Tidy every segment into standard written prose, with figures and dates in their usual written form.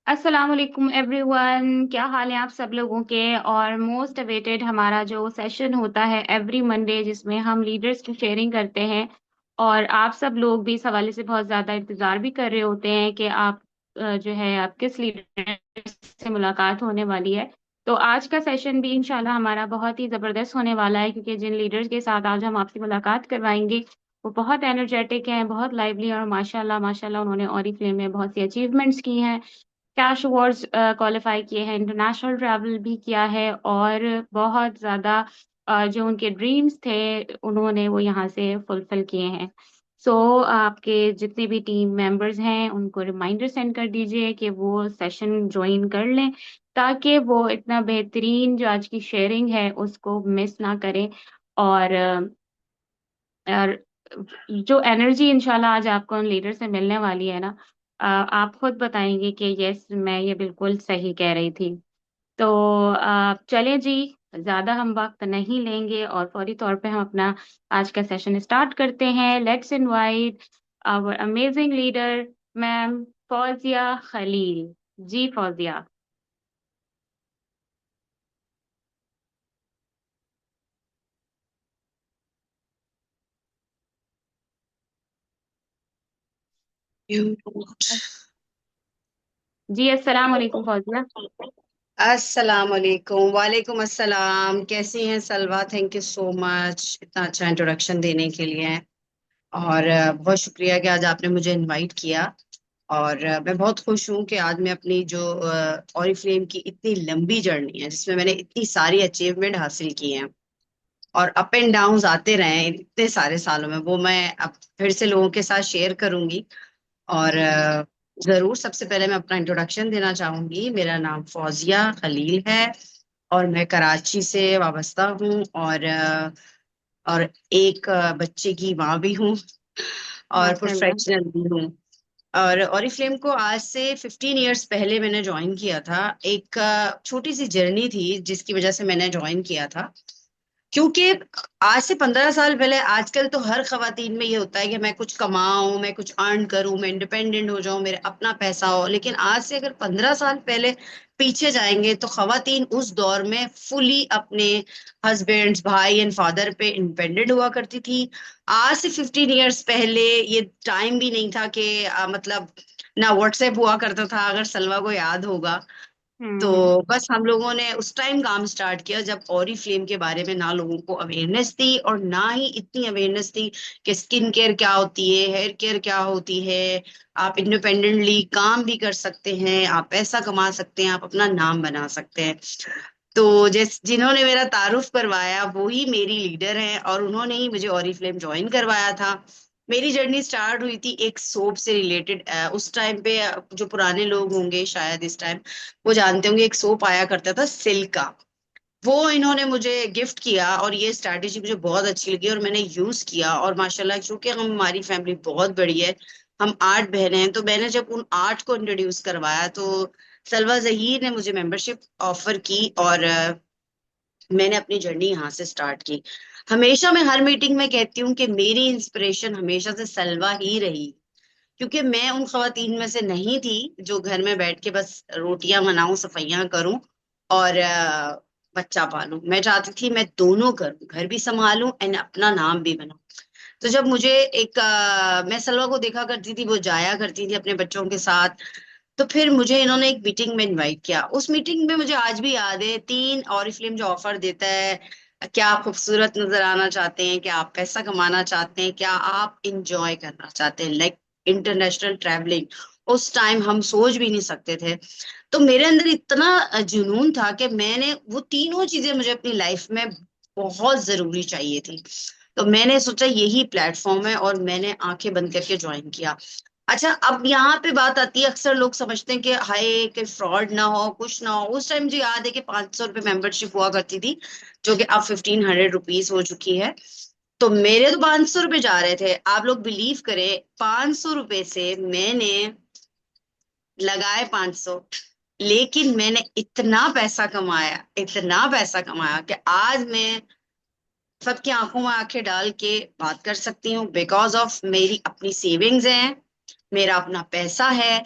अस्सलाम वालेकुम एवरीवन। क्या हाल है आप सब लोगों के। और मोस्ट अवेटेड हमारा जो सेशन होता है एवरी मंडे, जिसमें हम लीडर्स की शेयरिंग करते हैं। और आप सब लोग भी इस हवाले से बहुत ज़्यादा इंतज़ार भी कर रहे होते हैं कि आप जो है आप किस लीडर से मुलाकात होने वाली है। तो आज का सेशन भी इंशाल्लाह हमारा बहुत ही ज़बरदस्त होने वाला है, क्योंकि जिन लीडर्स के साथ आज हम आपसे मुलाकात करवाएंगे वो बहुत एनर्जेटिक हैं, बहुत लाइवली, और माशाल्लाह माशाल्लाह उन्होंने ऑरिफ्लेम में बहुत सी अचीवमेंट्स की हैं। कैश अवार्ड्स क्वालिफाई किए हैं, इंटरनेशनल ट्रैवल भी किया है, और बहुत ज़्यादा जो उनके ड्रीम्स थे उन्होंने वो यहाँ से फुलफिल किए हैं। सो आपके जितने भी टीम मेंबर्स हैं उनको रिमाइंडर सेंड कर दीजिए कि वो सेशन ज्वाइन कर लें, ताकि वो इतना बेहतरीन जो आज की शेयरिंग है उसको मिस ना करें। और और जो एनर्जी इंशाल्लाह आज आपको उन लीडर से मिलने वाली है ना, आप खुद बताएंगे कि यस मैं ये बिल्कुल सही कह रही थी। तो चलें जी, ज्यादा हम वक्त नहीं लेंगे और फौरी तौर पे हम अपना आज का सेशन स्टार्ट करते हैं। Let's invite our amazing leader, ma'am Fauzia Khalil. जी फौजिया। जी अस्सलाम वालेकुम फौजिया। अस्सलाम वालेकुम। वालेकुम अस्सलाम। कैसी हैं Salwa? Thank you so much इतना अच्छा इंट्रोडक्शन देने के लिए। और बहुत शुक्रिया कि आज आपने मुझे इनवाइट किया। और मैं बहुत खुश हूँ कि आज मैं अपनी जो ऑरिफ्लेम की इतनी लंबी जर्नी है जिसमें मैंने इतनी सारी अचीवमेंट हासिल की हैं और अप एंड डाउन्स आते रहे हैं इतने सारे सालों में, वो मैं अब फिर से लोगों के साथ शेयर करूंगी। और जरूर सबसे पहले मैं अपना इंट्रोडक्शन देना चाहूंगी। मेरा नाम फौजिया खलील है और मैं कराची से वाबस्ता हूँ। और एक बच्चे की माँ भी हूँ और माशाल्लाह। प्रोफेशनल भी हूँ। और ऑरिफ्लेम को आज से 15 इयर्स पहले मैंने ज्वाइन किया था। एक छोटी सी जर्नी थी जिसकी वजह से मैंने ज्वाइन किया था, क्योंकि आज से 15 साल पहले, आजकल तो हर खवातीन में ये होता है कि मैं कुछ कमाऊं, मैं कुछ अर्न करूं, मैं इंडिपेंडेंट हो जाऊं, मेरे अपना पैसा हो। लेकिन आज से अगर 15 साल पहले पीछे जाएंगे तो खवातीन उस दौर में फुली अपने हस्बैंड्स, भाई एंड फादर पे इंडिपेंडेंट हुआ करती थी। आज से 15 इयर्स पहले ये टाइम भी नहीं था कि मतलब ना व्हाट्सएप हुआ करता था, अगर सलवा को याद होगा। तो हम्म। बस हम लोगों ने उस टाइम काम स्टार्ट किया जब ऑरिफ्लेम के बारे में ना लोगों को अवेयरनेस थी और ना ही इतनी अवेयरनेस थी कि स्किन केयर क्या होती है, हेयर केयर क्या होती है। आप इंडिपेंडेंटली काम भी कर सकते हैं, आप पैसा कमा सकते हैं, आप अपना नाम बना सकते हैं। तो जिस जिन्होंने मेरा तारुफ करवाया वो ही मेरी लीडर हैं और उन्होंने ही मुझे ऑरिफ्लेम ज्वाइन करवाया था। मेरी जर्नी स्टार्ट हुई थी एक सोप से रिलेटेड। उस टाइम पे जो पुराने लोग होंगे शायद इस टाइम वो जानते होंगे, एक सोप आया करता था सिल्क का। वो इन्होंने मुझे गिफ्ट किया और ये स्ट्रैटेजी मुझे बहुत अच्छी लगी और मैंने यूज किया। और माशाल्लाह चूंकि हम हमारी फैमिली बहुत बड़ी है, हम 8 बहनें हैं, तो मैंने जब उन 8 को इंट्रोड्यूस करवाया तो सलवा जहीर ने मुझे मेंबरशिप ऑफर की और मैंने अपनी जर्नी यहाँ से स्टार्ट की। हमेशा मैं हर मीटिंग में कहती हूँ कि मेरी इंस्पिरेशन हमेशा से सलवा ही रही, क्योंकि मैं उन खवातीन में से नहीं थी जो घर में बैठ के बस रोटियां बनाऊं, सफाइयां करूं और बच्चा पालूं। मैं चाहती थी मैं दोनों करूं, घर भी संभालूं एंड अपना नाम भी बनाऊं। तो जब मुझे एक मैं सलवा को देखा करती थी, वो जाया करती थी अपने बच्चों के साथ। तो फिर मुझे इन्होंने एक मीटिंग में इनवाइट किया। उस मीटिंग में मुझे आज भी याद है, तीन ऑरिफ्लेम जो ऑफर देता है, क्या आप खूबसूरत नजर आना चाहते हैं, क्या आप पैसा कमाना चाहते हैं, क्या आप इंजॉय करना चाहते हैं, लाइक इंटरनेशनल ट्रैवलिंग। उस टाइम हम सोच भी नहीं सकते थे। तो मेरे अंदर इतना जुनून था कि मैंने वो तीनों चीजें मुझे अपनी लाइफ में बहुत जरूरी चाहिए थी। तो मैंने सोचा यही प्लेटफॉर्म है और मैंने आंखें बंद करके ज्वाइन किया। अच्छा, अब यहाँ पे बात आती है, अक्सर लोग समझते हैं कि हाय कि फ्रॉड ना हो, कुछ ना हो। उस टाइम मुझे याद है कि 500 रुपये मेंबरशिप हुआ करती थी, जो कि अब 1500 रुपीज हो चुकी है। तो मेरे तो 500 रुपये जा रहे थे। आप लोग बिलीव करें, 500 रुपये से मैंने लगाए 500, लेकिन मैंने इतना पैसा कमाया, इतना पैसा कमाया कि आज मैं सबकी आंखों में आंखें डाल के बात कर सकती हूँ, बिकॉज ऑफ मेरी अपनी सेविंग्स हैं, मेरा अपना पैसा है।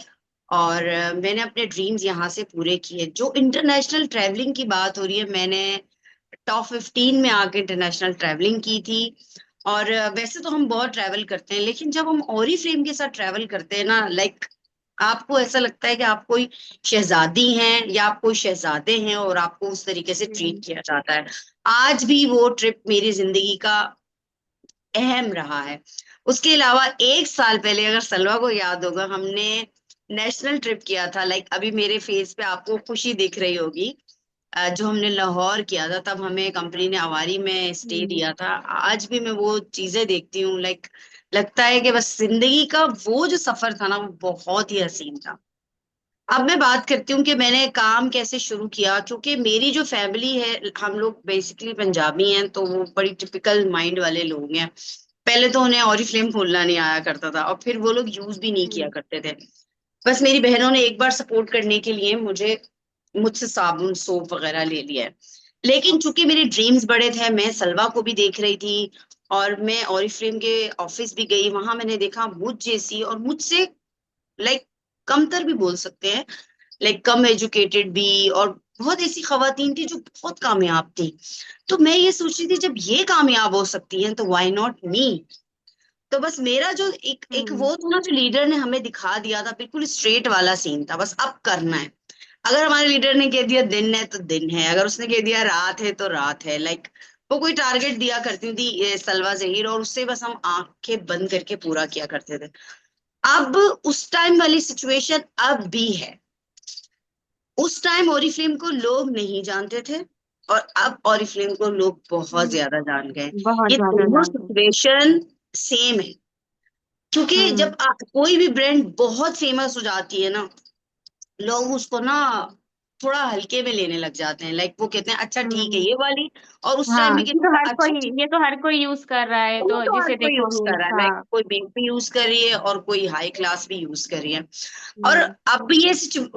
और मैंने अपने ड्रीम्स यहाँ से पूरे किए। जो इंटरनेशनल ट्रैवलिंग की बात हो रही है, मैंने टॉप 15 में आके इंटरनेशनल ट्रैवलिंग की थी। और वैसे तो हम बहुत ट्रैवल करते हैं, लेकिन जब हम ओरिफ्लेम के साथ ट्रैवल करते हैं ना, लाइक आपको ऐसा लगता है कि आप कोई शहजादी हैं या आप कोई शहजादे हैं, और आपको उस तरीके से ट्रीट हम्म। किया जाता है। आज भी वो ट्रिप मेरी जिंदगी का अहम रहा है। उसके अलावा 1 साल पहले, अगर सलवा को याद होगा, हमने नेशनल ट्रिप किया था। लाइक अभी मेरे फेस पे आपको खुशी दिख रही होगी। जो हमने लाहौर किया था, तब हमें कंपनी ने अवारी में स्टे हम्म। दिया था। आज भी मैं वो चीजें देखती हूँ, लाइक लगता है कि बस जिंदगी का वो जो सफर था ना, वो बहुत ही हसीन था। अब मैं बात करती हूँ कि मैंने काम कैसे शुरू किया। क्योंकि मेरी जो फैमिली है, हम लोग बेसिकली पंजाबी हैं, तो वो बड़ी टिपिकल माइंड वाले लोग हैं। पहले तो उन्हें ऑरिफ्लेम खोलना नहीं आया करता था, और फिर वो लोग यूज भी नहीं किया हम्म। करते थे। बस मेरी बहनों ने एक बार सपोर्ट करने के लिए मुझसे साबुन सोप वगैरह ले लिया है। लेकिन चूंकि मेरे ड्रीम्स बड़े थे, मैं सलवा को भी देख रही थी, और मैं ऑरिफ्लेम के ऑफिस भी गई। वहां मैंने देखा मुझ जैसी और मुझसे लाइक कमतर भी बोल सकते हैं, लाइक कम एजुकेटेड भी, और बहुत ऐसी खवातीन थी जो बहुत कामयाब थी। तो मैं ये सोच रही थी, जब ये कामयाब हो सकती हैं तो व्हाई नॉट मी। तो बस मेरा जो एक एक हम्म। वो था ना, जो लीडर ने हमें दिखा दिया था, बिल्कुल स्ट्रेट वाला सीन था, बस अब करना है। अगर हमारे लीडर ने कह दिया दिन है तो दिन है, अगर उसने कह दिया रात है तो रात है। लाइक वो कोई टारगेट दिया करती थी ये सलवा जहीर, और उससे बस हम आंखें बंद करके पूरा किया करते थे। अब उस टाइम वाली सिचुएशन अब भी है। उस टाइम ओरिफ्लेम को लोग नहीं जानते थे, और अब ओरिफ्लेम को लोग बहुत हम्म। ज्यादा जान गए। बहुत ये ज्यादा दोनों जानते हैं। सिचुएशन सेम है। क्योंकि हम्म। जब कोई भी ब्रांड बहुत फेमस हो जाती है ना, लोग उसको ना थोड़ा हल्के में लेने लग जाते हैं। लाइक वो कहते हैं अच्छा ठीक है हम्म। ये वाली, और उस टाइम हाँ, भी कहते हैं अच्छा ठीक। ये तो हर कोई यूज कर रहा है, वो तो तो हर जिसे कोई देखो यूज कर मीम्स। रहा है, लाइक हाँ। कोई बेस भी यूज कर रही है और कोई हाई क्लास भी यूज कर रही है। और हम्म। अब ये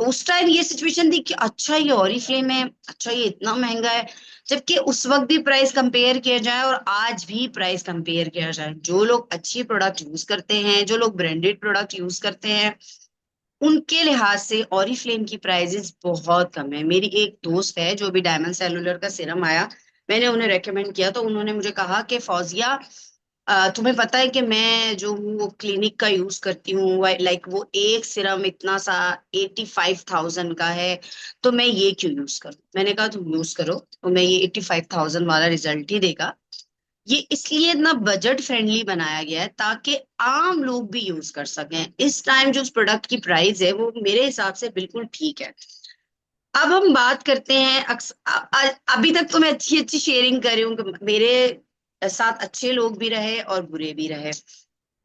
उस टाइम ये सिचुएशन थी कि अच्छा ये ऑरिफ्लेम है, अच्छा ये इतना महंगा है। जबकि उस वक्त भी प्राइस कंपेयर किया जाए और आज भी प्राइस कंपेयर किया जाए, जो लोग अच्छी प्रोडक्ट यूज करते हैं, जो लोग ब्रांडेड प्रोडक्ट यूज करते हैं, उनके लिहाज से ऑरिफ्लेम की प्राइजेस बहुत कम है। मेरी एक दोस्त है जो भी डायमंड सेलुलर का सीरम आया, मैंने उन्हें रेकमेंड किया, तो उन्होंने मुझे कहा कि फौजिया, तुम्हें पता है कि मैं जो हूँ वो क्लिनिक का यूज करती हूँ, लाइक वो एक सिरम इतना सा 85,000 का है, तो मैं ये क्यों यूज करूँ। मैंने कहा तुम यूज करो, तो मैं ये 85,000 वाला रिजल्ट ही देगा। ये इसलिए इतना बजट फ्रेंडली बनाया गया है ताकि आम लोग भी यूज कर सकें। इस टाइम जो उस प्रोडक्ट की प्राइस है, वो मेरे हिसाब से बिल्कुल ठीक है। अब हम बात करते हैं अभी तक तो मैं अच्छी अच्छी शेयरिंग कर रही हूँ कि मेरे साथ अच्छे लोग भी रहे और बुरे भी रहे।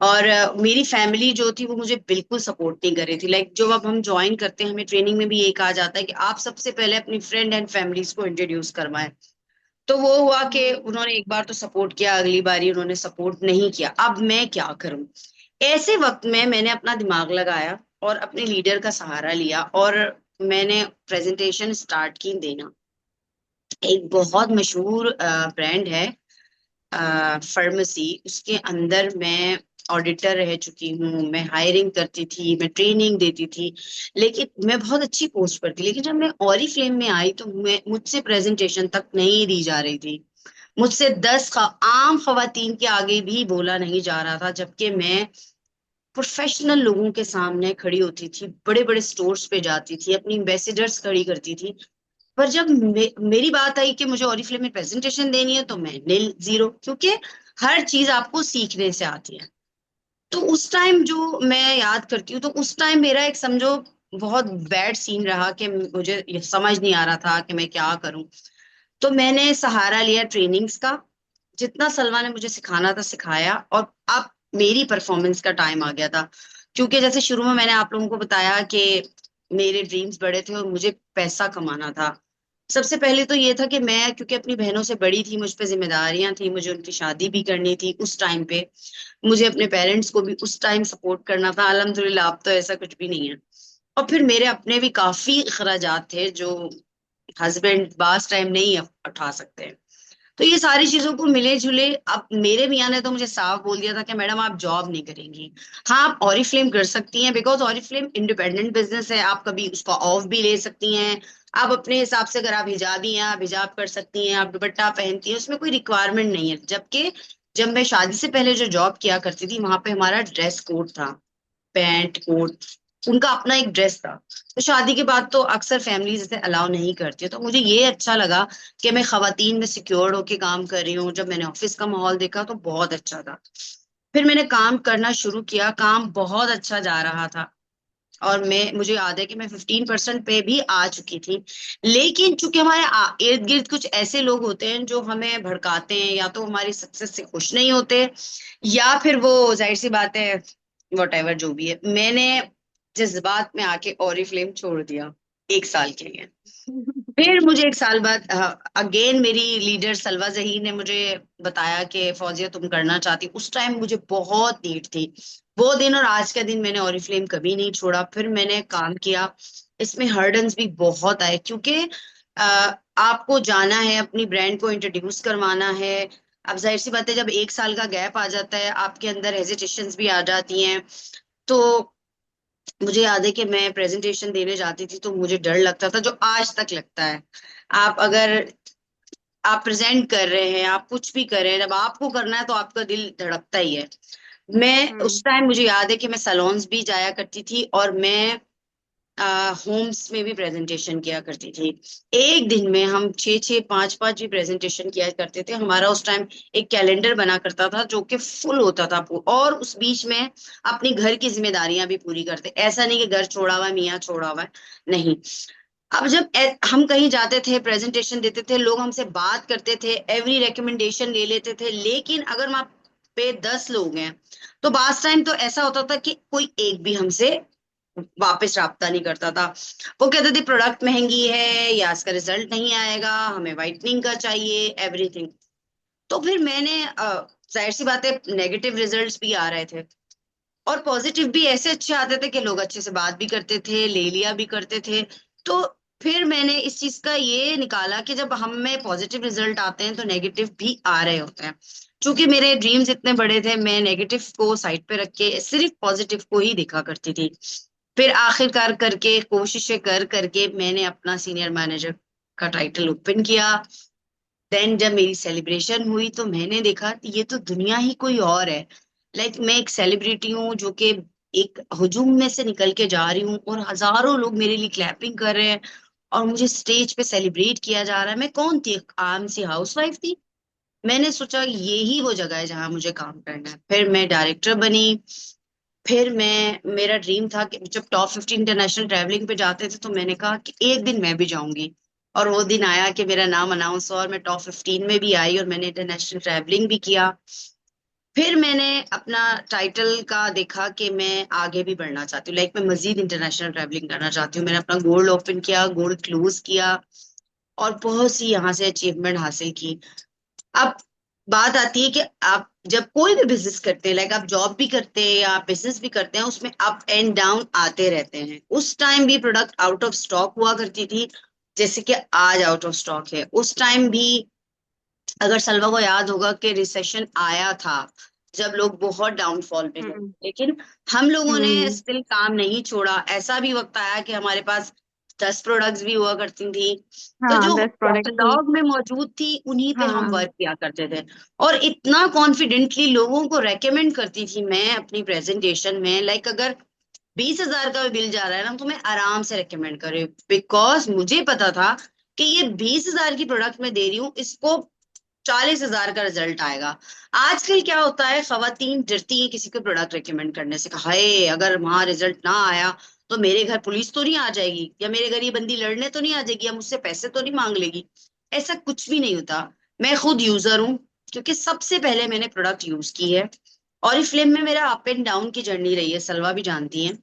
और मेरी फैमिली जो थी वो मुझे बिल्कुल सपोर्ट नहीं कर रही थी। लाइक जो अब हम ज्वाइन करते हैं, हमें ट्रेनिंग में भी ये कहा जाता है कि आप सबसे पहले अपनी फ्रेंड एंड फैमिलीज को इंट्रोड्यूस करवाएं। तो वो हुआ कि हम्म। उन्होंने एक बार तो सपोर्ट किया, अगली बारी उन्होंने सपोर्ट नहीं किया। अब मैं क्या करूं। ऐसे वक्त में मैंने अपना दिमाग लगाया और अपने लीडर का सहारा लिया, और मैंने प्रेजेंटेशन स्टार्ट की देना। एक बहुत मशहूर ब्रांड है फार्मेसी, उसके अंदर मैं ऑडिटर रह चुकी हूँ, मैं हायरिंग करती थी, मैं ट्रेनिंग देती थी, लेकिन मैं बहुत अच्छी पोस्ट पर थी। लेकिन जब मैं ऑरिफ्लेम में आई तो मुझसे प्रेजेंटेशन तक नहीं दी जा रही थी। मुझसे आम खवातीन के आगे भी बोला नहीं जा रहा था, जबकि मैं प्रोफेशनल लोगों के सामने खड़ी होती थी, बड़े बड़े स्टोर्स पे जाती थी, अपनी एम्बेसडर्स खड़ी करती थी। पर जब मेरी बात आई कि मुझे ऑरिफ्लेम में प्रेजेंटेशन देनी है, तो मैं नील जीरो। क्योंकि हर चीज आपको सीखने से आती है। तो उस टाइम जो मैं याद करती हूँ, तो उस टाइम मेरा एक समझो बहुत बैड सीन रहा कि मुझे ये समझ नहीं आ रहा था कि मैं क्या करूं। तो मैंने सहारा लिया ट्रेनिंग्स का। जितना सलमा ने मुझे सिखाना था सिखाया, और अब मेरी परफॉर्मेंस का टाइम आ गया था। क्योंकि जैसे शुरू में मैंने आप लोगों को बताया कि मेरे ड्रीम्स बड़े थे और मुझे पैसा कमाना था। सबसे पहले तो ये था कि मैं, क्योंकि अपनी बहनों से बड़ी थी, मुझ पे जिम्मेदारियां थी, मुझे उनकी शादी भी करनी थी उस टाइम पे, मुझे अपने पेरेंट्स को भी उस टाइम सपोर्ट करना था। अल्हम्दुलिल्लाह अब तो ऐसा कुछ भी नहीं है। और फिर मेरे अपने भी काफी अखराजात थे जो हस्बैंड बास टाइम नहीं उठा सकते। तो ये सारी चीजों को मिले जुले, अब मेरे मियाँ ने तो मुझे साफ बोल दिया था कि मैडम आप जॉब नहीं करेंगी। हाँ, आप ऑरिफ्लेम कर सकती हैं, बिकॉज ऑरिफ्लेम इंडिपेंडेंट बिजनेस है, आप कभी उसका ऑफ भी ले सकती हैं। आप अपने हिसाब से, अगर आप हिजाबी हैं आप हिजाब कर सकती हैं, आप दुपट्टा पहनती हैं, उसमें कोई रिक्वायरमेंट नहीं है। जबकि जब मैं शादी से पहले जो जॉब किया करती थी, वहां पे हमारा ड्रेस कोड था, पैंट कोट, उनका अपना एक ड्रेस था। तो शादी के बाद तो अक्सर फैमिलीज इसे अलाउ नहीं करती, तो मुझे ये अच्छा लगा कि मैं खवातीन में सिक्योर्ड होके काम कर रही हूँ। जब मैंने ऑफिस का माहौल देखा तो बहुत अच्छा था। फिर मैंने काम करना शुरू किया, काम बहुत अच्छा जा रहा था, और मुझे याद है कि मैं 15% पे भी आ चुकी थी। लेकिन चूंकि हमारे इर्द गिर्द कुछ ऐसे लोग होते हैं जो हमें भड़काते हैं, या तो हमारी सक्सेस से खुश नहीं होते, या फिर वो, जाहिर सी बात है, वट एवर जो भी है, मैंने जज्बात में आके ओरिफ्लेम छोड़ दिया 1 साल के लिए। फिर मुझे 1 साल बाद अगेन मेरी लीडर सलवा जहीर ने मुझे बताया कि फौजिया तुम करना चाहती। उस टाइम मुझे बहुत नीड थी। वो दिन और आज का दिन मैंने ओरिफ्लेम कभी नहीं छोड़ा। फिर मैंने काम किया। इसमें हर्डन्स भी बहुत आए, क्योंकि आपको जाना है, अपनी ब्रांड को इंट्रोड्यूस करवाना है। अब जाहिर सी बात है, जब 1 साल का गैप आ जाता है, आपके अंदर हेजिटेशंस भी आ जाती हैं। तो मुझे याद है कि मैं प्रेजेंटेशन देने जाती थी तो मुझे डर लगता था, जो आज तक लगता है। आप अगर आप प्रेजेंट कर रहे हैं, आप कुछ भी कर रहे हैं, जब आपको करना है तो आपका दिल धड़कता ही है। मैं हम्म। उस टाइम, मुझे याद है कि मैं सलोन्स भी जाया करती थी, और मैं होम्स में भी प्रेजेंटेशन किया करती थी। एक दिन में हम छः छः पांच पांच भी प्रेजेंटेशन किया करते थे। हमारा उस टाइम एक कैलेंडर बना करता था जो कि फुल होता था, और उस बीच में अपनी घर की जिम्मेदारियां भी पूरी करते। ऐसा नहीं कि घर छोड़ा हुआ है, मियाँ छोड़ा हुआ है, नहीं। अब जब हम कहीं जाते थे, प्रेजेंटेशन देते थे, लोग हमसे बात करते थे, एवरी रिकमेंडेशन ले लेते थे, लेकिन अगर वहां पे 10 लोग हैं, तो बास टाइम तो ऐसा होता था कि कोई एक भी हमसे वापस राब्ता नहीं करता था। वो कहते थे प्रोडक्ट महंगी है, या इसका रिजल्ट नहीं आएगा, हमें वाइटनिंग का चाहिए, एवरीथिंग। तो फिर मैंने जाहिर सी बात है, नेगेटिव रिजल्ट्स भी आ रहे थे, और पॉजिटिव भी ऐसे अच्छे आते थे कि लोग अच्छे से बात भी करते थे, ले लिया भी करते थे। तो फिर मैंने इस चीज का ये निकाला कि जब हम में पॉजिटिव रिजल्ट आते हैं तो नेगेटिव भी आ रहे होते हैं। चूंकि मेरे ड्रीम्स इतने बड़े थे, मैं नेगेटिव को साइड पे रख के सिर्फ पॉजिटिव को ही देखा करती थी। फिर आखिरकार करके, कोशिशें कर करके, मैंने अपना सीनियर मैनेजर का टाइटल ओपन किया। देन जब मेरी सेलिब्रेशन हुई तो मैंने देखा कि ये तो दुनिया ही कोई और है। लाइक मैं एक सेलिब्रिटी हूँ जो कि एक हुजूम में से निकल के जा रही हूँ, और हजारों लोग मेरे लिए क्लैपिंग कर रहे हैं, और मुझे स्टेज पे सेलिब्रेट किया जा रहा है। मैं कौन थी? एक आम सी हाउसवाइफ थी। मैंने सोचा ये ही वो जगह है जहां मुझे काम करना है। फिर मैं डायरेक्टर बनी। फिर मेरा ड्रीम था कि जब टॉप 50 इंटरनेशनल ट्रैवलिंग पे जाते थे, तो मैंने कहा कि एक दिन मैं भी जाऊंगी। और वो दिन आया कि मेरा नाम अनाउंस हुआ, और मैं टॉप 15 में भी आई, और मैंने इंटरनेशनल ट्रैवलिंग भी किया। फिर मैंने अपना टाइटल का देखा कि मैं आगे भी बढ़ना चाहती हूँ, लाइक मैं मजीद इंटरनेशनल ट्रैवलिंग करना चाहती हूँ। मैंने अपना गोल्ड ओपन किया, गोल्ड क्लोज किया, और बहुत सी यहाँ से अचीवमेंट हासिल की। अब बात आती है कि आप जब कोई भी बिजनेस करते हैं, लाइक आप जॉब भी करते हैं या बिजनेस भी करते हैं, उसमें अप एंड डाउन आते रहते हैं। उस टाइम भी प्रोडक्ट आउट ऑफ स्टॉक हुआ करती थी, जैसे कि आज आउट ऑफ स्टॉक है। उस टाइम भी, अगर सलवा को याद होगा कि रिसेशन आया था, जब लोग बहुत डाउनफॉल में थे, हम्म। लेकिन हम लोगों ने हम्म। स्टिल काम नहीं छोड़ा। ऐसा भी वक्त आया कि हमारे पास 10 प्रोडक्ट्स भी हुआ करती थी। तो हाँ, जो 10 प्रोडक्ट थी। कैटलॉग में मौजूद थी, उन्हीं पे हम हाँ। वर्क किया करते थे। और इतना कॉन्फिडेंटली लोगों को रेकमेंड करती थी मैं अपनी प्रेजेंटेशन में, लाइक अगर 20,000 का भी बिल जा रहा है ना, तो मैं आराम से रेकमेंड करे, बिकॉज मुझे पता था कि ये 20,000 की प्रोडक्ट मैं दे रही हूँ, इसको 40,000 का रिजल्ट आएगा। आजकल क्या होता है, खवातीन डरती है किसी को प्रोडक्ट रेकमेंड करने से। हाय, अगर वहां रिजल्ट ना आया तो मेरे घर पुलिस तो नहीं आ जाएगी, या मेरे घर ये बंदी लड़ने तो नहीं आ जाएगी, या मुझसे पैसे तो नहीं मांग लेगी। ऐसा कुछ भी नहीं होता। मैं खुद यूजर हूँ, क्योंकि सबसे पहले मैंने प्रोडक्ट यूज की है। ऑरिफ्लेम में मेरा अप एंड डाउन की जर्नी रही है, सलवा भी जानती है।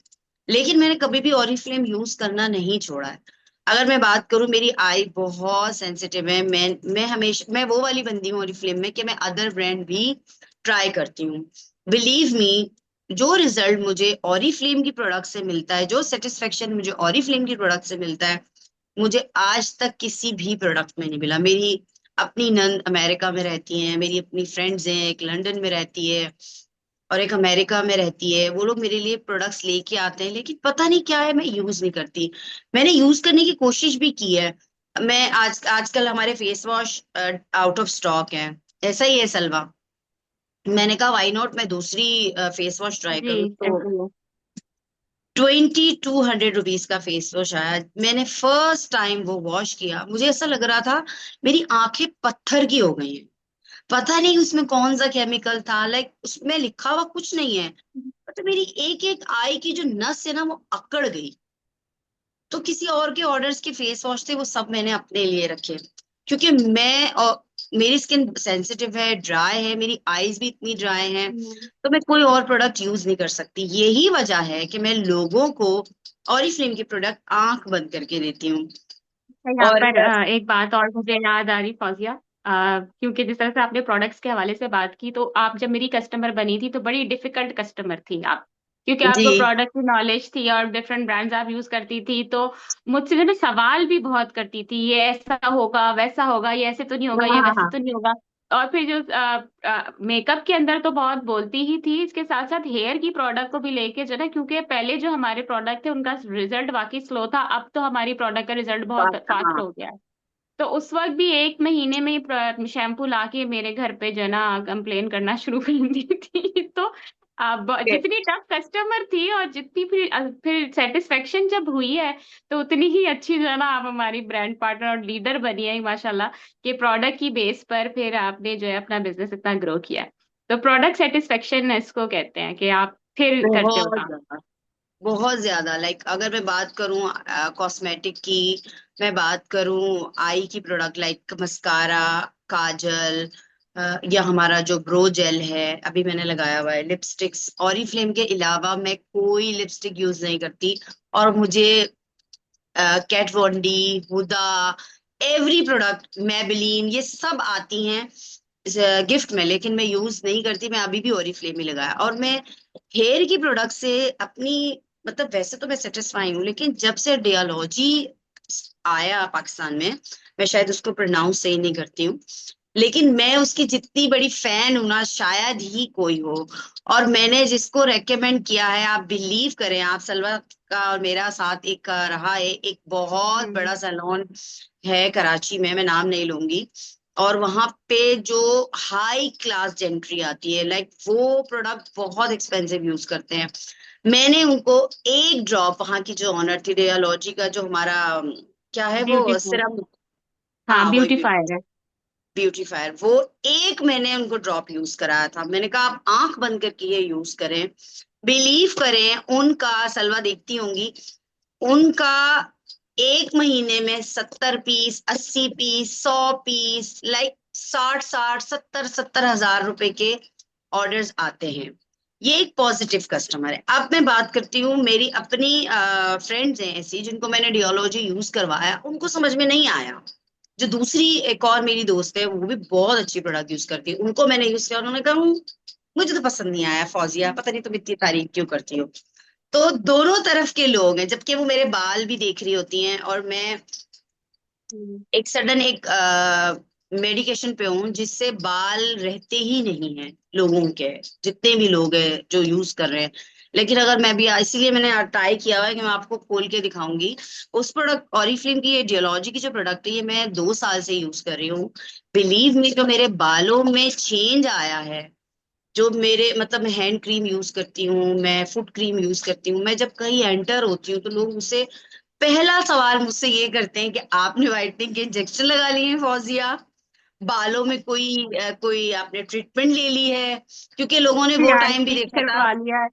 लेकिन मैंने कभी भी ऑरिफ्लेम यूज करना नहीं छोड़ा है। अगर मैं बात करूं, मेरी आई बहुत सेंसिटिव है। मैं हमेशा, मैं वो वाली बंदी हूँ ऑरिफ्लेम में कि मैं अदर ब्रांड भी ट्राई करती हूँ। बिलीव मी, जो रिजल्ट मुझे ऑरिफ्लेम की प्रोडक्ट से मिलता है, जो सेटिस्फेक्शन मुझे ऑरिफ्लेम की प्रोडक्ट से मिलता है, मुझे आज तक किसी भी प्रोडक्ट में नहीं मिला। मेरी अपनी नंद अमेरिका में रहती हैं, मेरी अपनी फ्रेंड्स हैं, एक लंदन में रहती है और एक अमेरिका में रहती है। वो लोग मेरे लिए प्रोडक्ट्स लेके आते हैं, लेकिन पता नहीं क्या है, मैं यूज नहीं करती। मैंने यूज करने की कोशिश भी की है। मैं आजकल हमारे face wash out of stock है, ऐसा ही है सलवा। मैंने कहा व्हाई नॉट मैं दूसरी फेस वॉश ट्राई जी, करूँ। तो ऐसे ही है। 2200 रुपीज का फेस वॉश आया। मैंने फर्स्ट टाइम वो वॉश किया, मुझे ऐसा लग रहा था मेरी आंखें पत्थर की हो गई हैं। पता नहीं उसमें कौन सा केमिकल था, लाइक उसमें लिखा हुआ कुछ नहीं है, तो मेरी एक एक आई की जो नस है ना वो अकड़ गई। तो किसी और के ऑर्डर्स के फेस वॉश थे, वो सब मैंने अपने लिए रखे, क्योंकि मैं और मेरी स्किन सेंसिटिव है, ड्राई है, मेरी आईज भी इतनी ड्राई हैं। हम्म। तो मैं कोई और प्रोडक्ट यूज नहीं कर सकती। यही वजह है कि मैं लोगों को ऑरिफ्लेम के प्रोडक्ट आंख बंद करके देती हूँ। अच्छा, यहाँ और पर एक बात और मुझे याद आ रही फौजिया। क्योंकि जिस तरह से आपने प्रोडक्ट्स के हवाले से बात की, तो आप जब मेरी कस्टमर बनी थी तो बड़ी डिफिकल्ट कस्टमर थी आप, क्योंकि जी, आपको प्रोडक्ट की नॉलेज थी और डिफरेंट ब्रांड्स आप यूज करती थी। तो मुझसे जो है सवाल भी बहुत करती थी, ये ऐसा होगा वैसा होगा, ये ऐसे तो नहीं होगा, हाँ ये हाँ वैसे हाँ, तो नहीं होगा। और फिर जो मेकअप के अंदर तो बहुत बोलती ही थी, इसके साथ साथ हेयर की प्रोडक्ट को भी लेके जो है ना, क्योंकि पहले जो हमारे प्रोडक्ट थे उनका रिजल्ट वाकई स्लो था, अब तो हमारी प्रोडक्ट का रिजल्ट बहुत बात फास्ट हाँ। हो गया है। तो उस वक्त भी 1 महीने में ही शैम्पू लाके मेरे घर पे जो है ना कंप्लेन करना शुरू कर दी थी। तो अब जितनी टफ कस्टमर थी और जितनी फिर सेटिस्फेक्शन जब हुई है, तो उतनी ही अच्छी जो है ना आप हमारी ब्रांड पार्टनर और लीडर बनी है माशाल्लाह, कि प्रोडक्ट की बेस पर फिर आपने जो है अपना बिजनेस इतना ग्रो किया है। तो प्रोडक्ट सेटिस्फेक्शन इसको कहते हैं कि आप फिर करते हो बहुत काम। ज्यादा, बहुत ज्यादा। लाइक अगर मैं बात करूं कॉस्मेटिक की, मैं बात करूं आई की प्रोडक्ट लाइक मस्कारा, काजल, या हमारा जो ब्रो जेल है अभी मैंने लगाया हुआ है, लिपस्टिक्स, ऑरिफ्लेम के अलावा मैं कोई लिपस्टिक यूज नहीं करती। और मुझे कैट von D, हुदा, एवरी प्रोडक्ट, मेबेलिन, ये सब आती हैं गिफ्ट में, लेकिन मैं यूज नहीं करती। मैं अभी भी ओरिफ्लेम ही लगाया। और मैं हेयर की प्रोडक्ट से अपनी, मतलब वैसे तो मैं सेटिस्फाई हूँ, लेकिन जब से डियालॉजी आया पाकिस्तान में, मैं शायद उसको प्रोनाउंस सही नहीं करती हूँ, लेकिन मैं उसकी जितनी बड़ी फैन हूं ना शायद ही कोई हो। और मैंने जिसको रेकमेंड किया है, आप बिलीव करें, आप सलवा का और मेरा साथ एक का रहा है, एक बहुत हम्म। बड़ा सैलून है कराची में, मैं नाम नहीं लूंगी। और वहां पे जो हाई क्लास जेंट्री आती है, लाइक वो प्रोडक्ट बहुत एक्सपेंसिव यूज करते हैं। मैंने उनको एक ड्रॉप, वहां की जो ऑनर थी डेयालॉजी का, जो हमारा क्या है वो ब्यूटीफुल। सिरम, हाँ, हाँ वही ब्यूटीफायर है। ब्यूटीफायर, वो एक मैंने उनको ड्रॉप यूज कराया था। मैंने कहा आप आंख बंद करके ये यूज करें। बिलीव करें, उनका सलवा देखती होंगी, उनका एक महीने में 70 पीस, 80 पीस, 100 पीस, लाइक 60-60, 70-70 हजार रुपए के ऑर्डर्स आते हैं। ये एक पॉजिटिव कस्टमर है। अब मैं बात करती हूँ, मेरी अपनी फ्रेंड्स हैं ऐसी जिनको मैंने डियोलॉजी यूज करवाया, उनको समझ में नहीं आया। जो दूसरी एक और मेरी दोस्त है, वो भी बहुत अच्छी प्रोडक्ट यूज करती है, उनको मैंने यूज किया, उन्होंने कहा मुझे तो पसंद नहीं आया फौजिया, पता नहीं तुम इतनी तारीफ क्यों करती हो"। तो दोनों तरफ के लोग हैं, जबकि वो मेरे बाल भी देख रही होती हैं, और मैं हम्म। एक सडन एक मेडिकेशन पे हूँ जिससे बाल रहते ही नहीं है लोगों के, जितने भी लोग हैं जो यूज कर रहे हैं। लेकिन अगर मैं भी, इसीलिए मैंने ट्राई किया हुआ है कि मैं आपको खोल के दिखाऊंगी उस प्रोडक्ट, ऑरिफ्लेम की ये डियोलॉजी की जो प्रोडक्ट है, ये मैं 2 साल से यूज कर रही हूँ। बिलीव मी, जो मेरे बालों में चेंज आया है, जो मेरे मतलब मैं हैंड क्रीम यूज करती हूँ, मैं फुट क्रीम यूज करती हूँ, मैं जब कहीं एंटर होती हूँ तो लोग मुझसे पहला सवाल मुझसे ये करते हैं कि आपने व्हाइटनिंग के इंजेक्शन लगा लिए हैं फौजिया, बालों में कोई आपने ट्रीटमेंट ले ली है। क्योंकि लोगों ने वो यार टाइम भी देखा था, करवा लिया है।